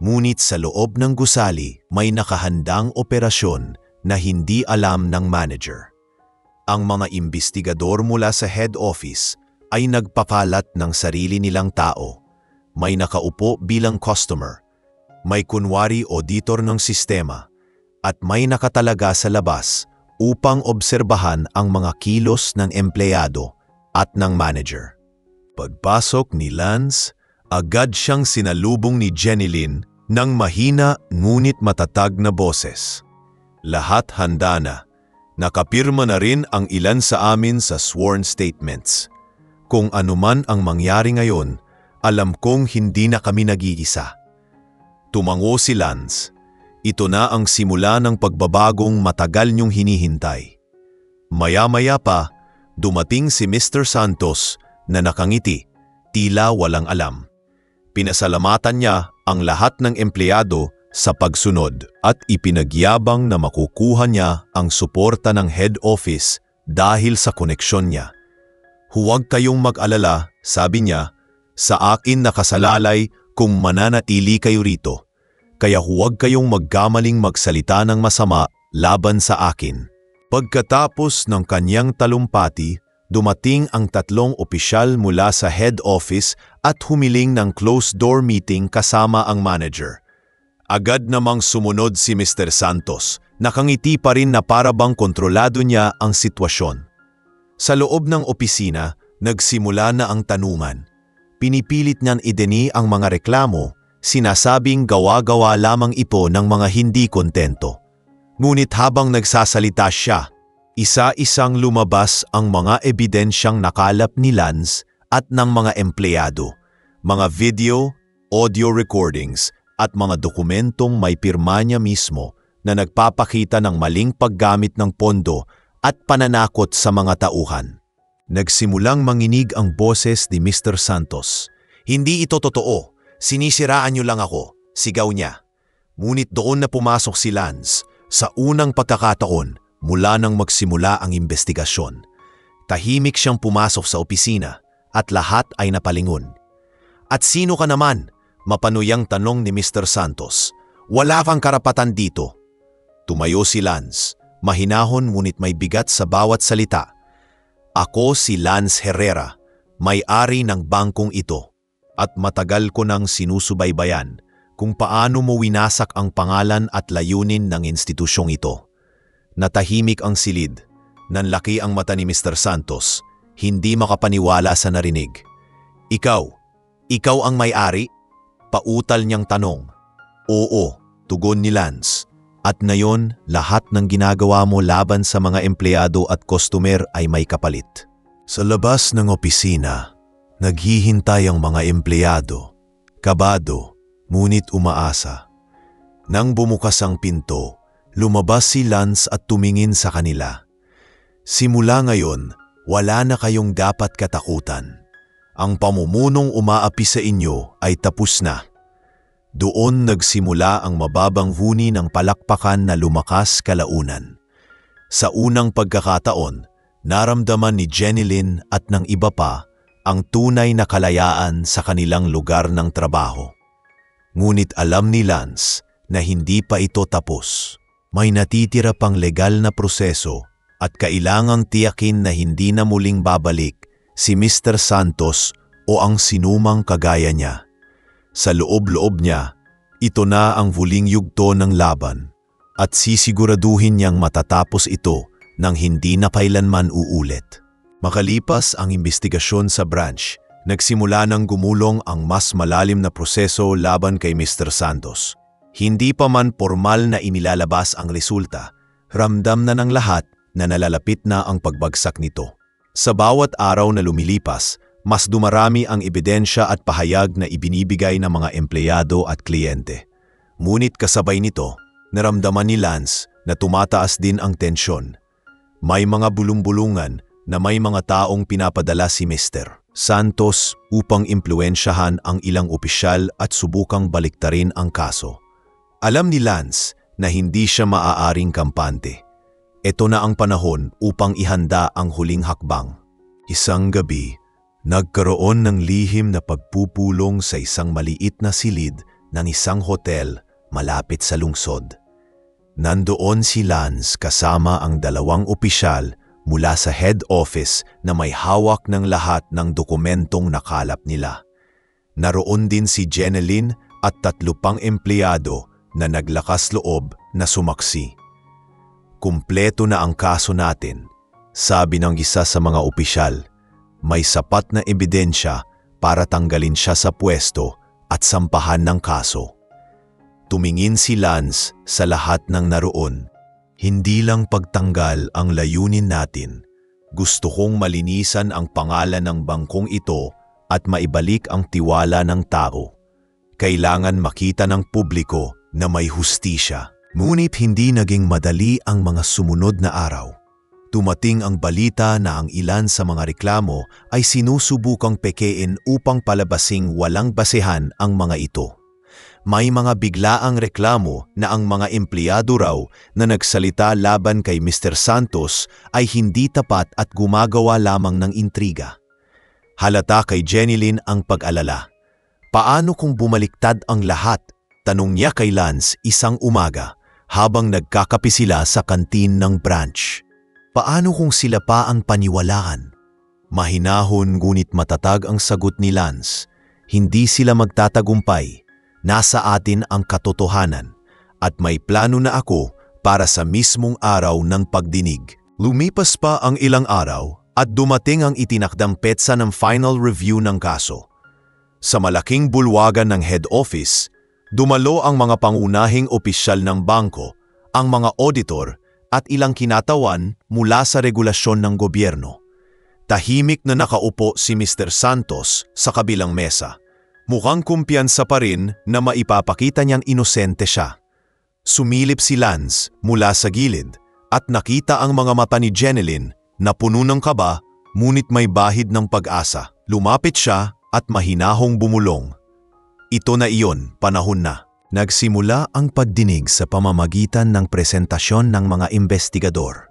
Ngunit sa loob ng gusali may nakahandang operasyon na hindi alam ng manager. Ang mga investigador mula sa head office ay nagpakalat ng sarili nilang tao. May nakaupo bilang customer, may kunwari auditor ng sistema, at may nakatalaga sa labas upang obserbahan ang mga kilos ng empleyado at ng manager. Pagpasok ni Lance, agad siyang sinalubong ni Jenilyn ng mahina ngunit matatag na boses. Lahat handa na. Nakapirma na rin ang ilan sa amin sa sworn statements. Kung anuman ang mangyari ngayon, alam kong hindi na kami nag-iisa. Tumango si Lance. Ito na ang simula ng pagbabagong matagal niyong hinihintay. Maya-maya pa, dumating si Mr. Santos na nakangiti, tila walang alam. Pinasalamatan niya ang lahat ng empleyado sa pagsunod at ipinagyabang na makukuha niya ang suporta ng head office dahil sa koneksyon niya. Huwag kayong mag-alala, sabi niya, sa akin nakasalalay kung mananatili kayo rito. Kaya huwag kayong maggamaling magsalita ng masama laban sa akin. Pagkatapos ng kanyang talumpati, dumating ang 3 opisyal mula sa head office at humiling ng closed-door meeting kasama ang manager. Agad namang sumunod si Mr. Santos, nakangiti pa rin na para bang kontrolado niya ang sitwasyon. Sa loob ng opisina, nagsimula na ang tanungan. Pinipilit niyan ideni ang mga reklamo, sinasabing gawa-gawa lamang ito ng mga hindi kontento. Ngunit habang nagsasalita siya, isa-isang lumabas ang mga ebidensyang nakalap ni Lance at ng mga empleyado, mga video, audio recordings at mga dokumentong may pirma niya mismo na nagpapakita ng maling paggamit ng pondo at pananakot sa mga tauhan. Nagsimulang manginig ang boses ni Mr. Santos. Hindi ito totoo. Sinisiraan niyo lang ako, sigaw niya. Ngunit doon na pumasok si Lance sa unang pagkakataon mula nang magsimula ang investigasyon. Tahimik siyang pumasok sa opisina at lahat ay napalingon. At sino ka naman? Mapanuyang tanong ni Mr. Santos. Wala kang karapatan dito. Tumayo si Lance, mahinahon ngunit may bigat sa bawat salita. Ako si Lance Herrera, may-ari ng bangkong ito. At matagal ko nang sinusubaybayan kung paano mo winasak ang pangalan at layunin ng institusyong ito. Natahimik ang silid, nanlaki ang mata ni Mr. Santos, hindi makapaniwala sa narinig. Ikaw ang may-ari? Pautal niyang tanong. Oo, tugon ni Lance. At ngayon, lahat ng ginagawa mo laban sa mga empleyado at customer ay may kapalit. Sa labas ng opisina, naghihintay ang mga empleyado, kabado, ngunit umaasa. Nang bumukas ang pinto, lumabas si Lance at tumingin sa kanila. Simula ngayon, wala na kayong dapat katakutan. Ang pamumunong umaapi sa inyo ay tapos na. Doon nagsimula ang mababang huni ng palakpakan na lumakas kalaunan. Sa unang pagkakataon, naramdaman ni Jenilyn at ng iba pa ang tunay na kalayaan sa kanilang lugar ng trabaho. Ngunit alam ni Lance na hindi pa ito tapos. May natitira pang legal na proseso at kailangang tiyakin na hindi na muling babalik si Mr. Santos o ang sinumang kagaya niya. Sa loob-loob niya, ito na ang huling yugto ng laban at sisiguraduhin niyang matatapos ito nang hindi na kailanman uulit. Makalipas ang imbestigasyon sa branch, nagsimula ng gumulong ang mas malalim na proseso laban kay Mr. Santos. Hindi pa man formal na inilalabas ang resulta, ramdam na ng lahat na nalalapit na ang pagbagsak nito. Sa bawat araw na lumilipas, mas dumarami ang ebidensya at pahayag na ibinibigay ng mga empleyado at kliyente. Ngunit kasabay nito, naramdaman ni Lance na tumataas din ang tensyon. May mga bulong-bulungan na may mga taong pinapadala si Mr. Santos upang impluwensyahan ang ilang opisyal at subukang baliktarin ang kaso. Alam ni Lance na hindi siya maaaring kampante. Ito na ang panahon upang ihanda ang huling hakbang. Isang gabi, nagkaroon ng lihim na pagpupulong sa isang maliit na silid ng isang hotel malapit sa lungsod. Nandoon si Lance kasama ang dalawang opisyal mula sa head office na may hawak ng lahat ng dokumentong nakalap nila. Naroon din si Jeneline at 3 pang empleyado na naglakas loob na sumaksi. Kumpleto na ang kaso natin, sabi ng isa sa mga opisyal. May sapat na ebidensya para tanggalin siya sa pwesto at sampahan ng kaso. Tumingin si Lance sa lahat ng naroon. Hindi lang pagtanggal ang layunin natin. Gusto kong malinisan ang pangalan ng bangkong ito at maibalik ang tiwala ng tao. Kailangan makita ng publiko na may hustisya. Ngunit hindi naging madali ang mga sumunod na araw. Dumating ang balita na ang ilan sa mga reklamo ay sinusubukang pekein upang palabasing walang basehan ang mga ito. May mga biglaang reklamo na ang mga empleyado raw na nagsalita laban kay Mr. Santos ay hindi tapat at gumagawa lamang ng intriga. Halata kay Jeneline ang pag-alala. Paano kung bumaliktad ang lahat? Tanong niya kay Lance isang umaga habang nagkakape sila sa kantin ng branch. Paano kung sila pa ang paniwalaan? Mahinahon ngunit matatag ang sagot ni Lance. Hindi sila magtatagumpay. Nasa atin ang katotohanan at may plano na ako para sa mismong araw ng pagdinig. Lumipas pa ang ilang araw at dumating ang itinakdang petsa ng final review ng kaso. Sa malaking bulwagan ng head office, dumalo ang mga pangunahing opisyal ng bangko, ang mga auditor at ilang kinatawan mula sa regulasyon ng gobyerno. Tahimik na nakaupo si Mr. Santos sa kabilang mesa. Mukhang kumpiyansa pa rin na maipapakita niyang inosente siya. Sumilip si Lance mula sa gilid at nakita ang mga mata ni Jeneline na puno ng kaba ngunit may bahid ng pag-asa. Lumapit siya at mahinahong bumulong. Ito na iyon, panahon na. Nagsimula ang pagdinig sa pamamagitan ng presentasyon ng mga investigador.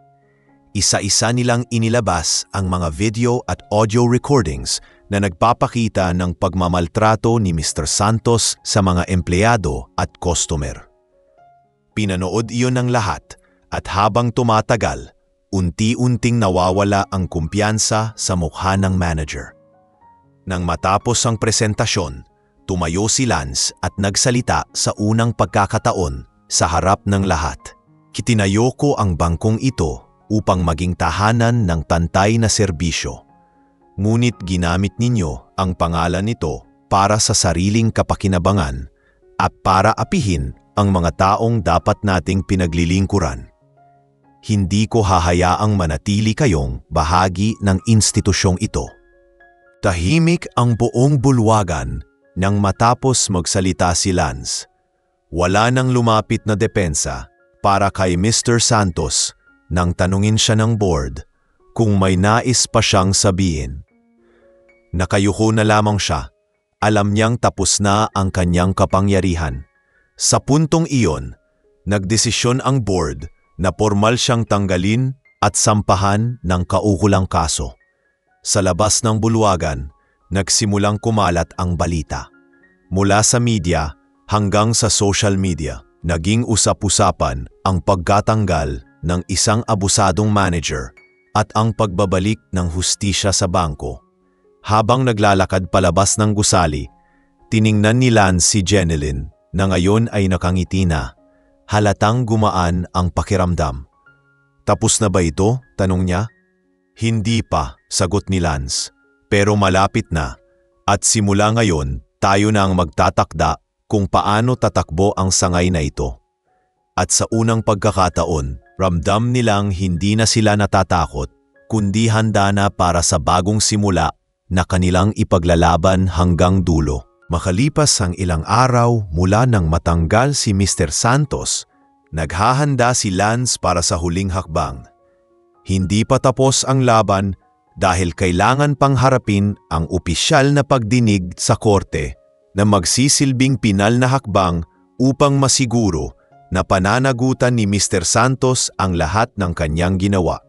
Isa-isa nilang inilabas ang mga video at audio recordings na nagpapakita ng pagmamaltrato ni Mr. Santos sa mga empleyado at customer. Pinanood iyon ng lahat at habang tumatagal, unti-unting nawawala ang kumpiyansa sa mukha ng manager. Nang matapos ang presentasyon, tumayo si Lance at nagsalita sa unang pagkakataon sa harap ng lahat. Kitinayo ko ang bangkong ito upang maging tahanan ng pantay na serbisyo. Ngunit ginamit ninyo ang pangalan nito para sa sariling kapakinabangan at para apihin ang mga taong dapat nating pinaglilingkuran. Hindi ko hahayaang manatili kayong bahagi ng institusyong ito. Tahimik ang buong bulwagan nang matapos magsalita si Lance. Wala nang lumapit na depensa para kay Mr. Santos nang tanungin siya ng board kung may nais pa siyang sabihin. Nakayuko na lamang siya. Alam niyang tapos na ang kanyang kapangyarihan. Sa puntong iyon, nagdesisyon ang board na formal siyang tanggalin at sampahan ng kaukulang kaso. Sa labas ng bulwagan, nagsimulang kumalat ang balita. Mula sa media hanggang sa social media, naging usap-usapan ang pagkatanggal ng isang abusadong manager at ang pagbabalik ng hustisya sa bangko. Habang naglalakad palabas ng gusali, tiningnan ni Lance si Jenilyn na ngayon ay nakangiti na. Halatang gumaan ang pakiramdam. "Tapos na ba ito?" tanong niya. "Hindi pa," sagot ni Lance. "Pero malapit na. At simula ngayon, tayo na ang magtatakda kung paano tatakbo ang sangay na ito." At sa unang pagkakataon, ramdam nilang hindi na sila natatakot, kundi handa na para sa bagong simula na kanilang ipaglalaban hanggang dulo. Makalipas ang ilang araw mula nang matanggal si Mr. Santos, naghahanda si Lance para sa huling hakbang. Hindi pa tapos ang laban dahil kailangan pang harapin ang opisyal na pagdinig sa korte na magsisilbing pinal na hakbang upang masiguro na pananagutan ni Mr. Santos ang lahat ng kanyang ginawa.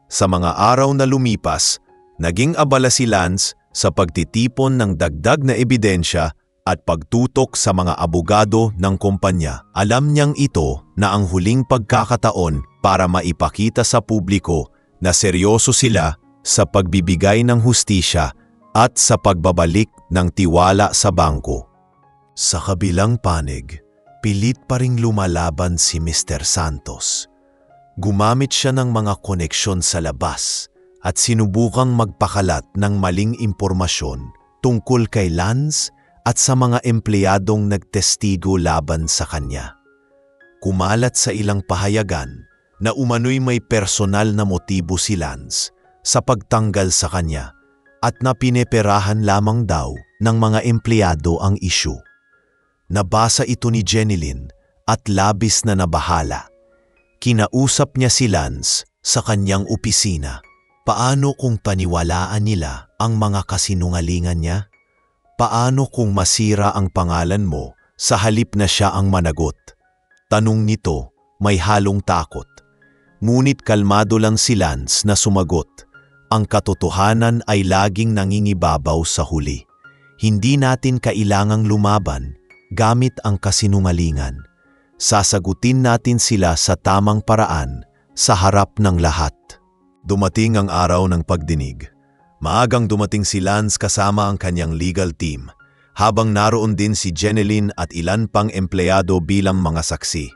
Sa mga araw na lumipas, naging abala si Lance sa pagtitipon ng dagdag na ebidensya at pagtutok sa mga abogado ng kumpanya. Alam niyang ito na ang huling pagkakataon para maipakita sa publiko na seryoso sila sa pagbibigay ng hustisya at sa pagbabalik ng tiwala sa bangko. Sa kabilang panig, pilit pa ring lumalaban si Mr. Santos. Gumamit siya ng mga koneksyon sa labas at sinubukang magpakalat ng maling impormasyon tungkol kay Lance at sa mga empleyadong nagtestigo laban sa kanya. Kumalat sa ilang pahayagan na umano'y may personal na motibo si Lance sa pagtanggal sa kanya at na pineperahan lamang daw ng mga empleyado ang isyu. Nabasa ito ni Jenilyn at labis na nabahala. Kinausap niya si Lance sa kanyang opisina. Paano kung paniwalaan nila ang mga kasinungalingan niya? Paano kung masira ang pangalan mo sa halip na siya ang managot? Tanong nito may halong takot. Ngunit kalmado lang si Lance na sumagot. Ang katotohanan ay laging nangingibabaw sa huli. Hindi natin kailangang lumaban gamit ang kasinungalingan. Sasagutin natin sila sa tamang paraan sa harap ng lahat. Dumating ang araw ng pagdinig. Maagang dumating si Lance kasama ang kanyang legal team, habang naroon din si Jenilyn at ilan pang empleyado bilang mga saksi.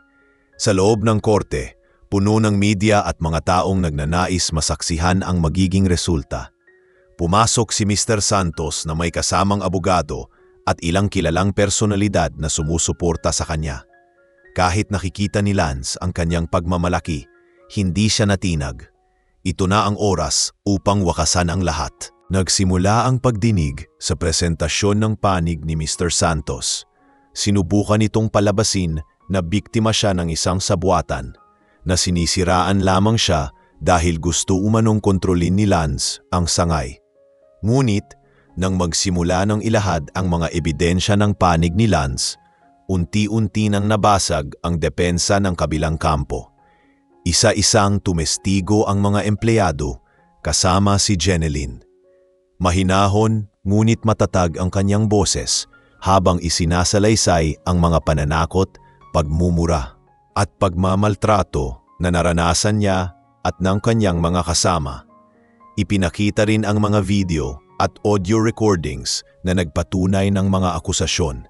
Sa loob ng korte, puno ng media at mga taong nagnanais masaksihan ang magiging resulta. Pumasok si Mr. Santos na may kasamang abogado at ilang kilalang personalidad na sumusuporta sa kanya. Kahit nakikita ni Lance ang kanyang pagmamalaki, hindi siya natinag. Ito na ang oras upang wakasan ang lahat. Nagsimula ang pagdinig sa presentasyon ng panig ni Mr. Santos. Sinubukan itong palabasin na biktima siya ng isang sabuatan, na sinisiraan lamang siya dahil gusto umanong kontrolin ni Lance ang sangay. Ngunit, nang magsimula ng ilahad ang mga ebidensya ng panig ni Lance, unti-unti nang nabasag ang depensa ng kabilang kampo. Isa-isang tumestigo ang mga empleyado kasama si Jenilyn. Mahinahon ngunit matatag ang kanyang boses habang isinasalaysay ang mga pananakot, pagmumura at pagmamaltrato na naranasan niya at ng kanyang mga kasama. Ipinakita rin ang mga video at audio recordings na nagpatunay ng mga akusasyon.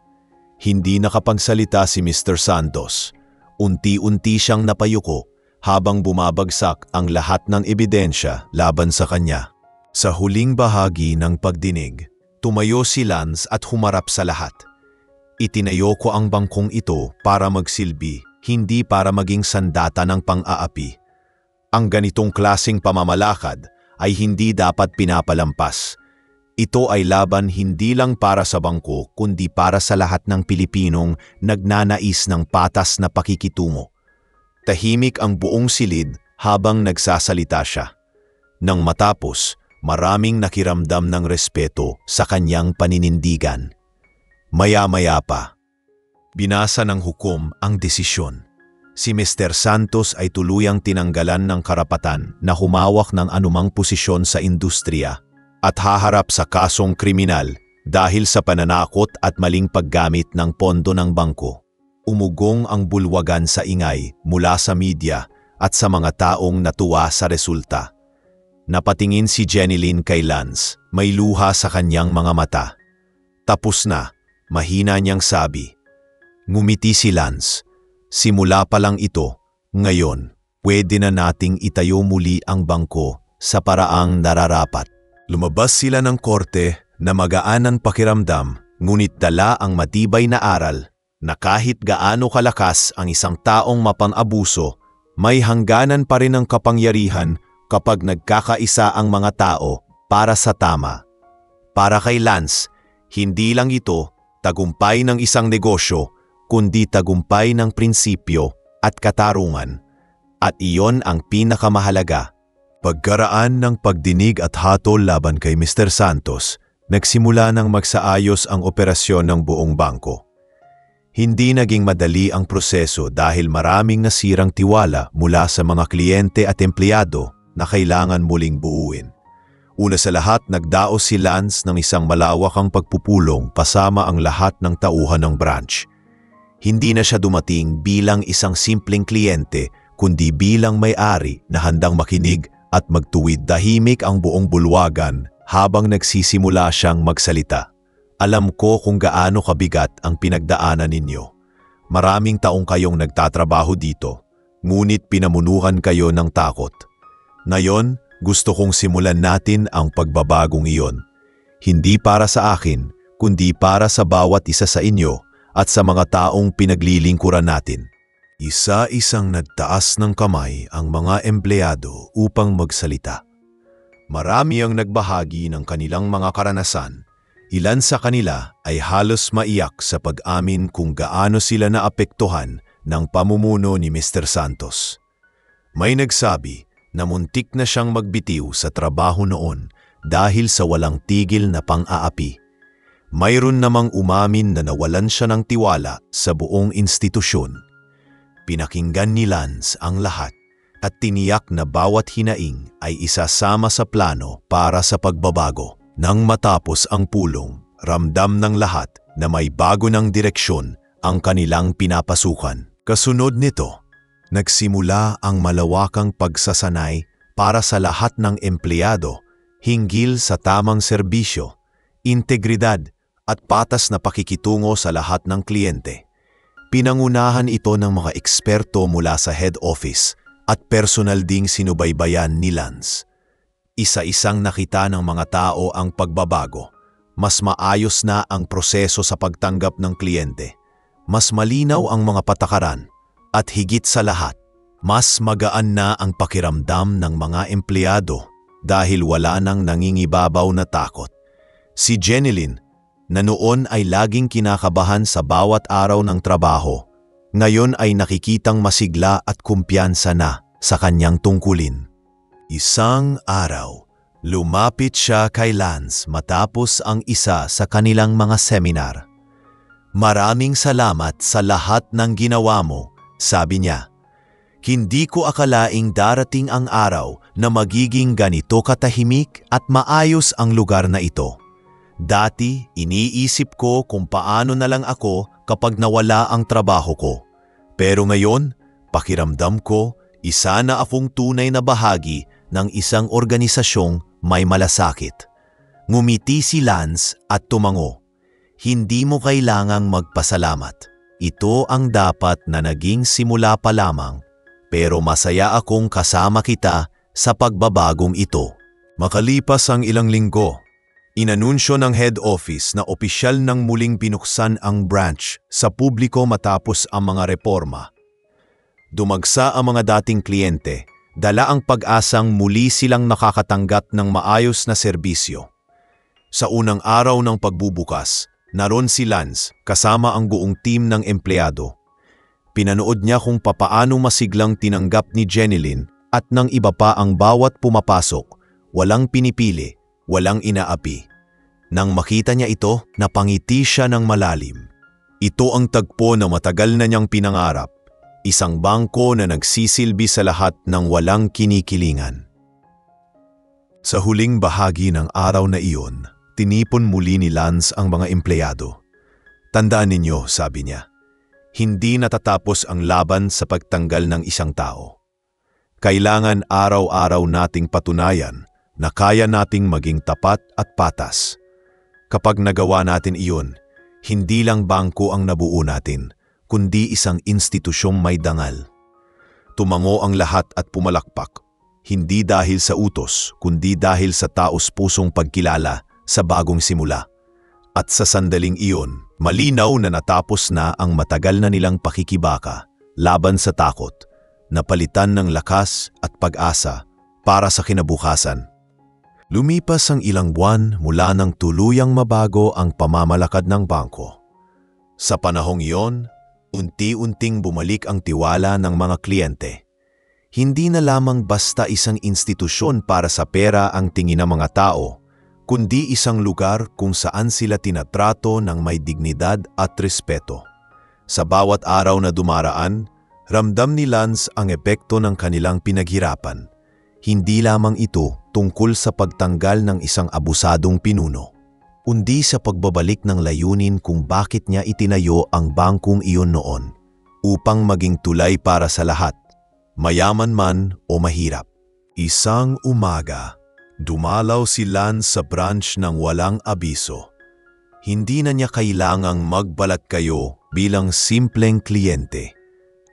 Hindi nakapagsalita si Mr. Santos. Unti-unti siyang napayuko habang bumabagsak ang lahat ng ebidensya laban sa kanya. Sa huling bahagi ng pagdinig, tumayo si Lance at humarap sa lahat. Itinayo ko ang bangkong ito para magsilbi, hindi para maging sandata ng pang-aapi. Ang ganitong klaseng pamamalakad ay hindi dapat pinapalampas. Ito ay laban hindi lang para sa bangko kundi para sa lahat ng Pilipinong nagnanais ng patas na pakikitungo. Tahimik ang buong silid habang nagsasalita siya. Nang matapos, maraming nakiramdam ng respeto sa kanyang paninindigan. Maya-maya pa, binasa ng hukom ang desisyon. Si Mr. Santos ay tuluyang tinanggalan ng karapatan na humawak ng anumang posisyon sa industriya at haharap sa kasong kriminal dahil sa pananakot at maling paggamit ng pondo ng bangko. Umugong ang bulwagan sa ingay mula sa media at sa mga taong natuwa sa resulta. Napatingin si Jenilyn kay Lance, may luha sa kanyang mga mata. Tapos na, mahina niyang sabi. Ngumiti si Lance. Simula pa lang ito, ngayon, pwede na nating itayo muli ang bangko sa paraang nararapat. Lumabas sila ng korte na magaan ang pakiramdam, ngunit dala ang matibay na aral na kahit gaano kalakas ang isang taong mapang-abuso, may hangganan pa rin ang kapangyarihan kapag nagkakaisa ang mga tao para sa tama. Para kay Lance, hindi lang ito tagumpay ng isang negosyo, kundi tagumpay ng prinsipyo at katarungan. At iyon ang pinakamahalaga. Pagkaraan ng pagdinig at hatol laban kay Mr. Santos, nagsimula nang magsaayos ang operasyon ng buong bangko. Hindi naging madali ang proseso dahil maraming nasirang tiwala mula sa mga kliyente at empleyado na kailangan muling buuin. Una sa lahat, nagdaos si Lance ng isang malawakang pagpupulong kasama ang lahat ng tauhan ng branch. Hindi na siya dumating bilang isang simpleng kliyente, kundi bilang may-ari na handang makinig at magtuwid. Tahimik ang buong bulwagan habang nagsisimula siyang magsalita. Alam ko kung gaano kabigat ang pinagdaanan ninyo. Maraming taong kayong nagtatrabaho dito, ngunit pinamunuhan kayo ng takot. Ngayon, gusto kong simulan natin ang pagbabagong iyon. Hindi para sa akin, kundi para sa bawat isa sa inyo at sa mga taong pinaglilingkuran natin. Isa-isang nagtaas ng kamay ang mga empleyado upang magsalita. Marami ang nagbahagi ng kanilang mga karanasan. Ilan sa kanila ay halos maiyak sa pag-amin kung gaano sila naapektuhan ng pamumuno ni Mr. Santos. May nagsabi na muntik na siyang magbitiw sa trabaho noon dahil sa walang tigil na pang-aapi. Mayroon namang umamin na nawalan siya ng tiwala sa buong institusyon. Pinakinggan ni Lance ang lahat at tiniyak na bawat hinaing ay isasama sa plano para sa pagbabago. Nang matapos ang pulong, ramdam ng lahat na may bago ng direksyon ang kanilang pinapasukan. Kasunod nito, nagsimula ang malawakang pagsasanay para sa lahat ng empleyado hinggil sa tamang serbisyo, integridad at patas na pakikitungo sa lahat ng kliyente. Pinangunahan ito ng mga eksperto mula sa head office at personal ding sinubaybayan ni Lance. Isa-isang nakita ng mga tao ang pagbabago. Mas maayos na ang proseso sa pagtanggap ng kliyente. Mas malinaw ang mga patakaran. At higit sa lahat, mas magaan na ang pakiramdam ng mga empleyado dahil wala nang nangingibabaw na takot. Si Jenilyn, na noon ay laging kinakabahan sa bawat araw ng trabaho, ngayon ay nakikitang masigla at kumpiyansa na sa kanyang tungkulin. Isang araw, lumapit siya kay Lance matapos ang isa sa kanilang mga seminar. Maraming salamat sa lahat ng ginawa mo, sabi niya. Hindi ko akalaing darating ang araw na magiging ganito katahimik at maayos ang lugar na ito. Dati, iniisip ko kung paano na lang ako kapag nawala ang trabaho ko. Pero ngayon, pakiramdam ko, isa na akong tunay na bahagi ng isang organisasyong may malasakit. Ngumiti si Lance at tumango. Hindi mo kailangang magpasalamat. Ito ang dapat na naging simula pa lamang, pero masaya akong kasama kita sa pagbabagong ito. Makalipas ang ilang linggo, inanunsyo ng head office na opisyal nang muling binuksan ang branch sa publiko matapos ang mga reforma. Dumagsa ang mga dating kliyente, dala ang pag-asang muli silang nakakatanggap ng maayos na serbisyo. Sa unang araw ng pagbubukas, naroon si Lance kasama ang buong team ng empleyado. Pinanood niya kung papaano masiglang tinanggap ni Jenilyn at ng iba pa ang bawat pumapasok, walang pinipili, walang inaapi. Nang makita niya ito, napangiti siya ng malalim. Ito ang tagpo na matagal na niyang pinangarap, isang bangko na nagsisilbi sa lahat ng walang kinikilingan. Sa huling bahagi ng araw na iyon, tinipon muli ni Lance ang mga empleyado. Tandaan ninyo, sabi niya, hindi natatapos ang laban sa pagtanggal ng isang tao. Kailangan araw-araw nating patunayan na kaya nating maging tapat at patas. Kapag nagawa natin iyon, hindi lang bangko ang nabuo natin, kundi isang institusyong may dangal. Tumango ang lahat at pumalakpak, hindi dahil sa utos, kundi dahil sa taos-pusong pagkilala sa bagong simula. At sa sandaling iyon, malinaw na natapos na ang matagal na nilang pakikibaka laban sa takot, napalitan ng lakas at pag-asa para sa kinabukasan. Lumipas ang ilang buwan mula nang tuluyang mabago ang pamamalakad ng bangko. Sa panahong iyon, unti-unting bumalik ang tiwala ng mga kliyente. Hindi na lamang basta isang institusyon para sa pera ang tingin ng mga tao, kundi isang lugar kung saan sila tinatrato ng may dignidad at respeto. Sa bawat araw na dumaraan, ramdam ni Lance ang epekto ng kanilang pinaghirapan. Hindi lamang ito tungkol sa pagtanggal ng isang abusadong pinuno, kundi sa pagbabalik ng layunin kung bakit niya itinayo ang bangkong iyon noon, upang maging tulay para sa lahat, mayaman man o mahirap. Isang umaga, dumalaw si Lance sa branch ng walang abiso. Hindi na niya kailangang magbalat kayo bilang simpleng kliyente.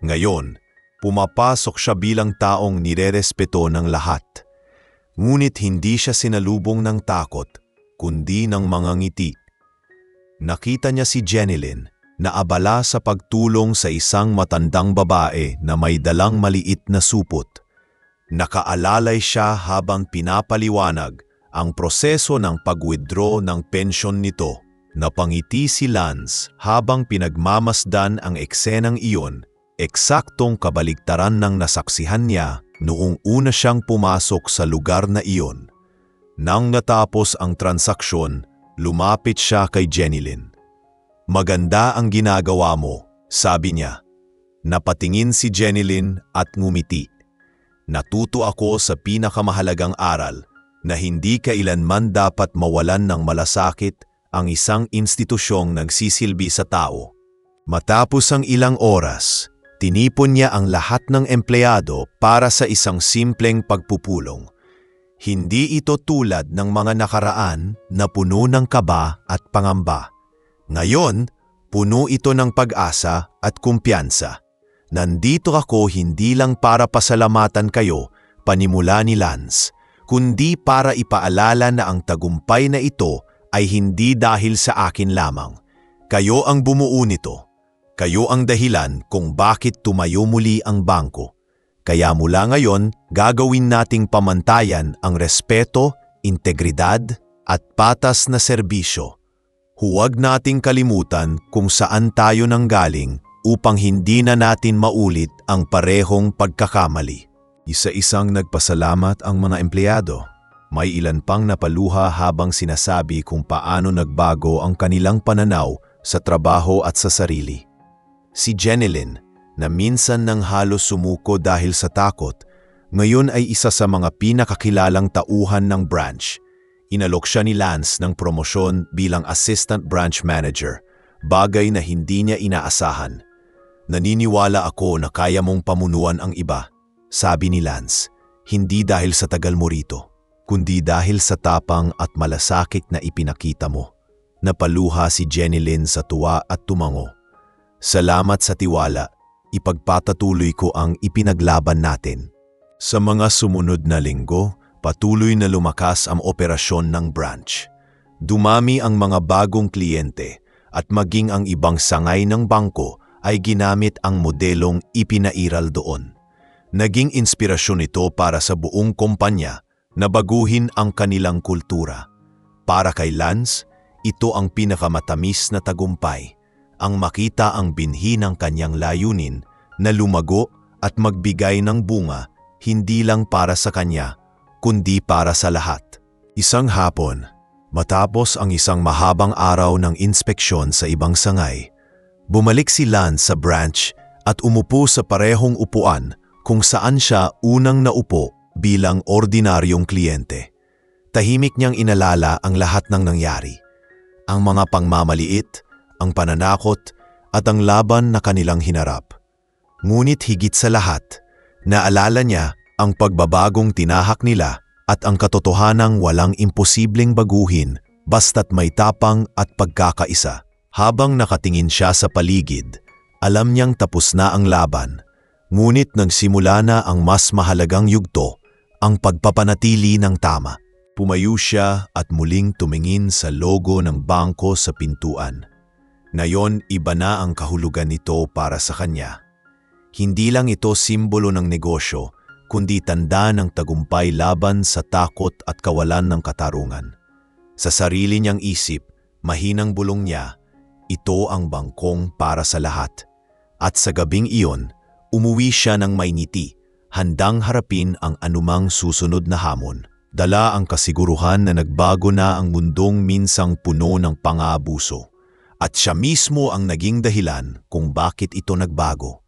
Ngayon, pumapasok siya bilang taong nirerespeto ng lahat. Ngunit hindi siya sinalubong ng takot, kundi ng mga ngiti. Nakita niya si Jenilyn na abala sa pagtulong sa isang matandang babae na may dalang maliit na supot. Nakaalalay siya habang pinapaliwanag ang proseso ng pag-withdraw ng pensyon nito. Napangiti si Lance habang pinagmamasdan ang eksenang iyon, eksaktong kabaligtaran ng nasaksihan niya noong una siyang pumasok sa lugar na iyon. Nang natapos ang transaksyon, lumapit siya kay Jenilyn. "Maganda ang ginagawa mo," sabi niya. Napatingin si Jenilyn at ngumiti. "Natuto ako sa pinakamahalagang aral na hindi kailanman dapat mawalan ng malasakit ang isang institusyong nagsisilbi sa tao." Matapos ang ilang oras, tinipon niya ang lahat ng empleyado para sa isang simpleng pagpupulong. Hindi ito tulad ng mga nakaraan na puno ng kaba at pangamba. Ngayon, puno ito ng pag-asa at kumpiyansa. "Nandito ako hindi lang para pasalamatan kayo," panimula ni Lance, "kundi para ipaalala na ang tagumpay na ito ay hindi dahil sa akin lamang. Kayo ang bumuo nito. Kayo ang dahilan kung bakit tumayo muli ang bangko. Kaya mula ngayon, gagawin nating pamantayan ang respeto, integridad, at patas na serbisyo. Huwag nating kalimutan kung saan tayo nanggaling upang hindi na natin maulit ang parehong pagkakamali." Isa-isang nagpasalamat ang mga empleyado. May ilan pang napaluha habang sinasabi kung paano nagbago ang kanilang pananaw sa trabaho at sa sarili. Si Jenilyn, na minsan nang halos sumuko dahil sa takot, ngayon ay isa sa mga pinakakilalang tauhan ng branch. Inalok siya ni Lance ng promosyon bilang assistant branch manager, bagay na hindi niya inaasahan. "Naniniwala ako na kaya mong pamunuan ang iba," sabi ni Lance, "hindi dahil sa tagal mo rito, kundi dahil sa tapang at malasakit na ipinakita mo." Napaluha si Jenilyn sa tuwa at tumango. "Salamat sa tiwala, ipagpatuloy ko ang ipinaglaban natin." Sa mga sumunod na linggo, patuloy na lumakas ang operasyon ng branch. Dumami ang mga bagong kliyente at maging ang ibang sangay ng bangko ay ginamit ang modelong ipinairal doon. Naging inspirasyon ito para sa buong kumpanya na baguhin ang kanilang kultura. Para kay Lance, ito ang pinakamatamis na tagumpay, ang makita ang binhi ng kanyang layunin na lumago at magbigay ng bunga hindi lang para sa kanya, kundi para sa lahat. Isang hapon, matapos ang isang mahabang araw ng inspeksyon sa ibang sangay, bumalik si Lance sa branch at umupo sa parehong upuan kung saan siya unang naupo bilang ordinaryong kliyente. Tahimik niyang inalala ang lahat ng nangyari. Ang mga pangmamaliit, ang pananakot, at ang laban na kanilang hinarap. Ngunit higit sa lahat, naalala niya ang pagbabagong tinahak nila at ang katotohanang walang imposibleng baguhin basta't may tapang at pagkakaisa. Habang nakatingin siya sa paligid, alam niyang tapos na ang laban. Ngunit nagsimula na ang mas mahalagang yugto, ang pagpapanatili ng tama. Pumayo siya at muling tumingin sa logo ng bangko sa pintuan. Ngayon, iba na ang kahulugan nito para sa kanya. Hindi lang ito simbolo ng negosyo, kundi tanda ng tagumpay laban sa takot at kawalan ng katarungan. Sa sarili niyang isip, mahinang bulong niya, ito ang bangkong para sa lahat. At sa gabing iyon, umuwi siya ng may ngiti, handang harapin ang anumang susunod na hamon. Dala ang kasiguruhan na nagbago na ang mundong minsang puno ng pang-aabuso. At siya mismo ang naging dahilan kung bakit ito nagbago.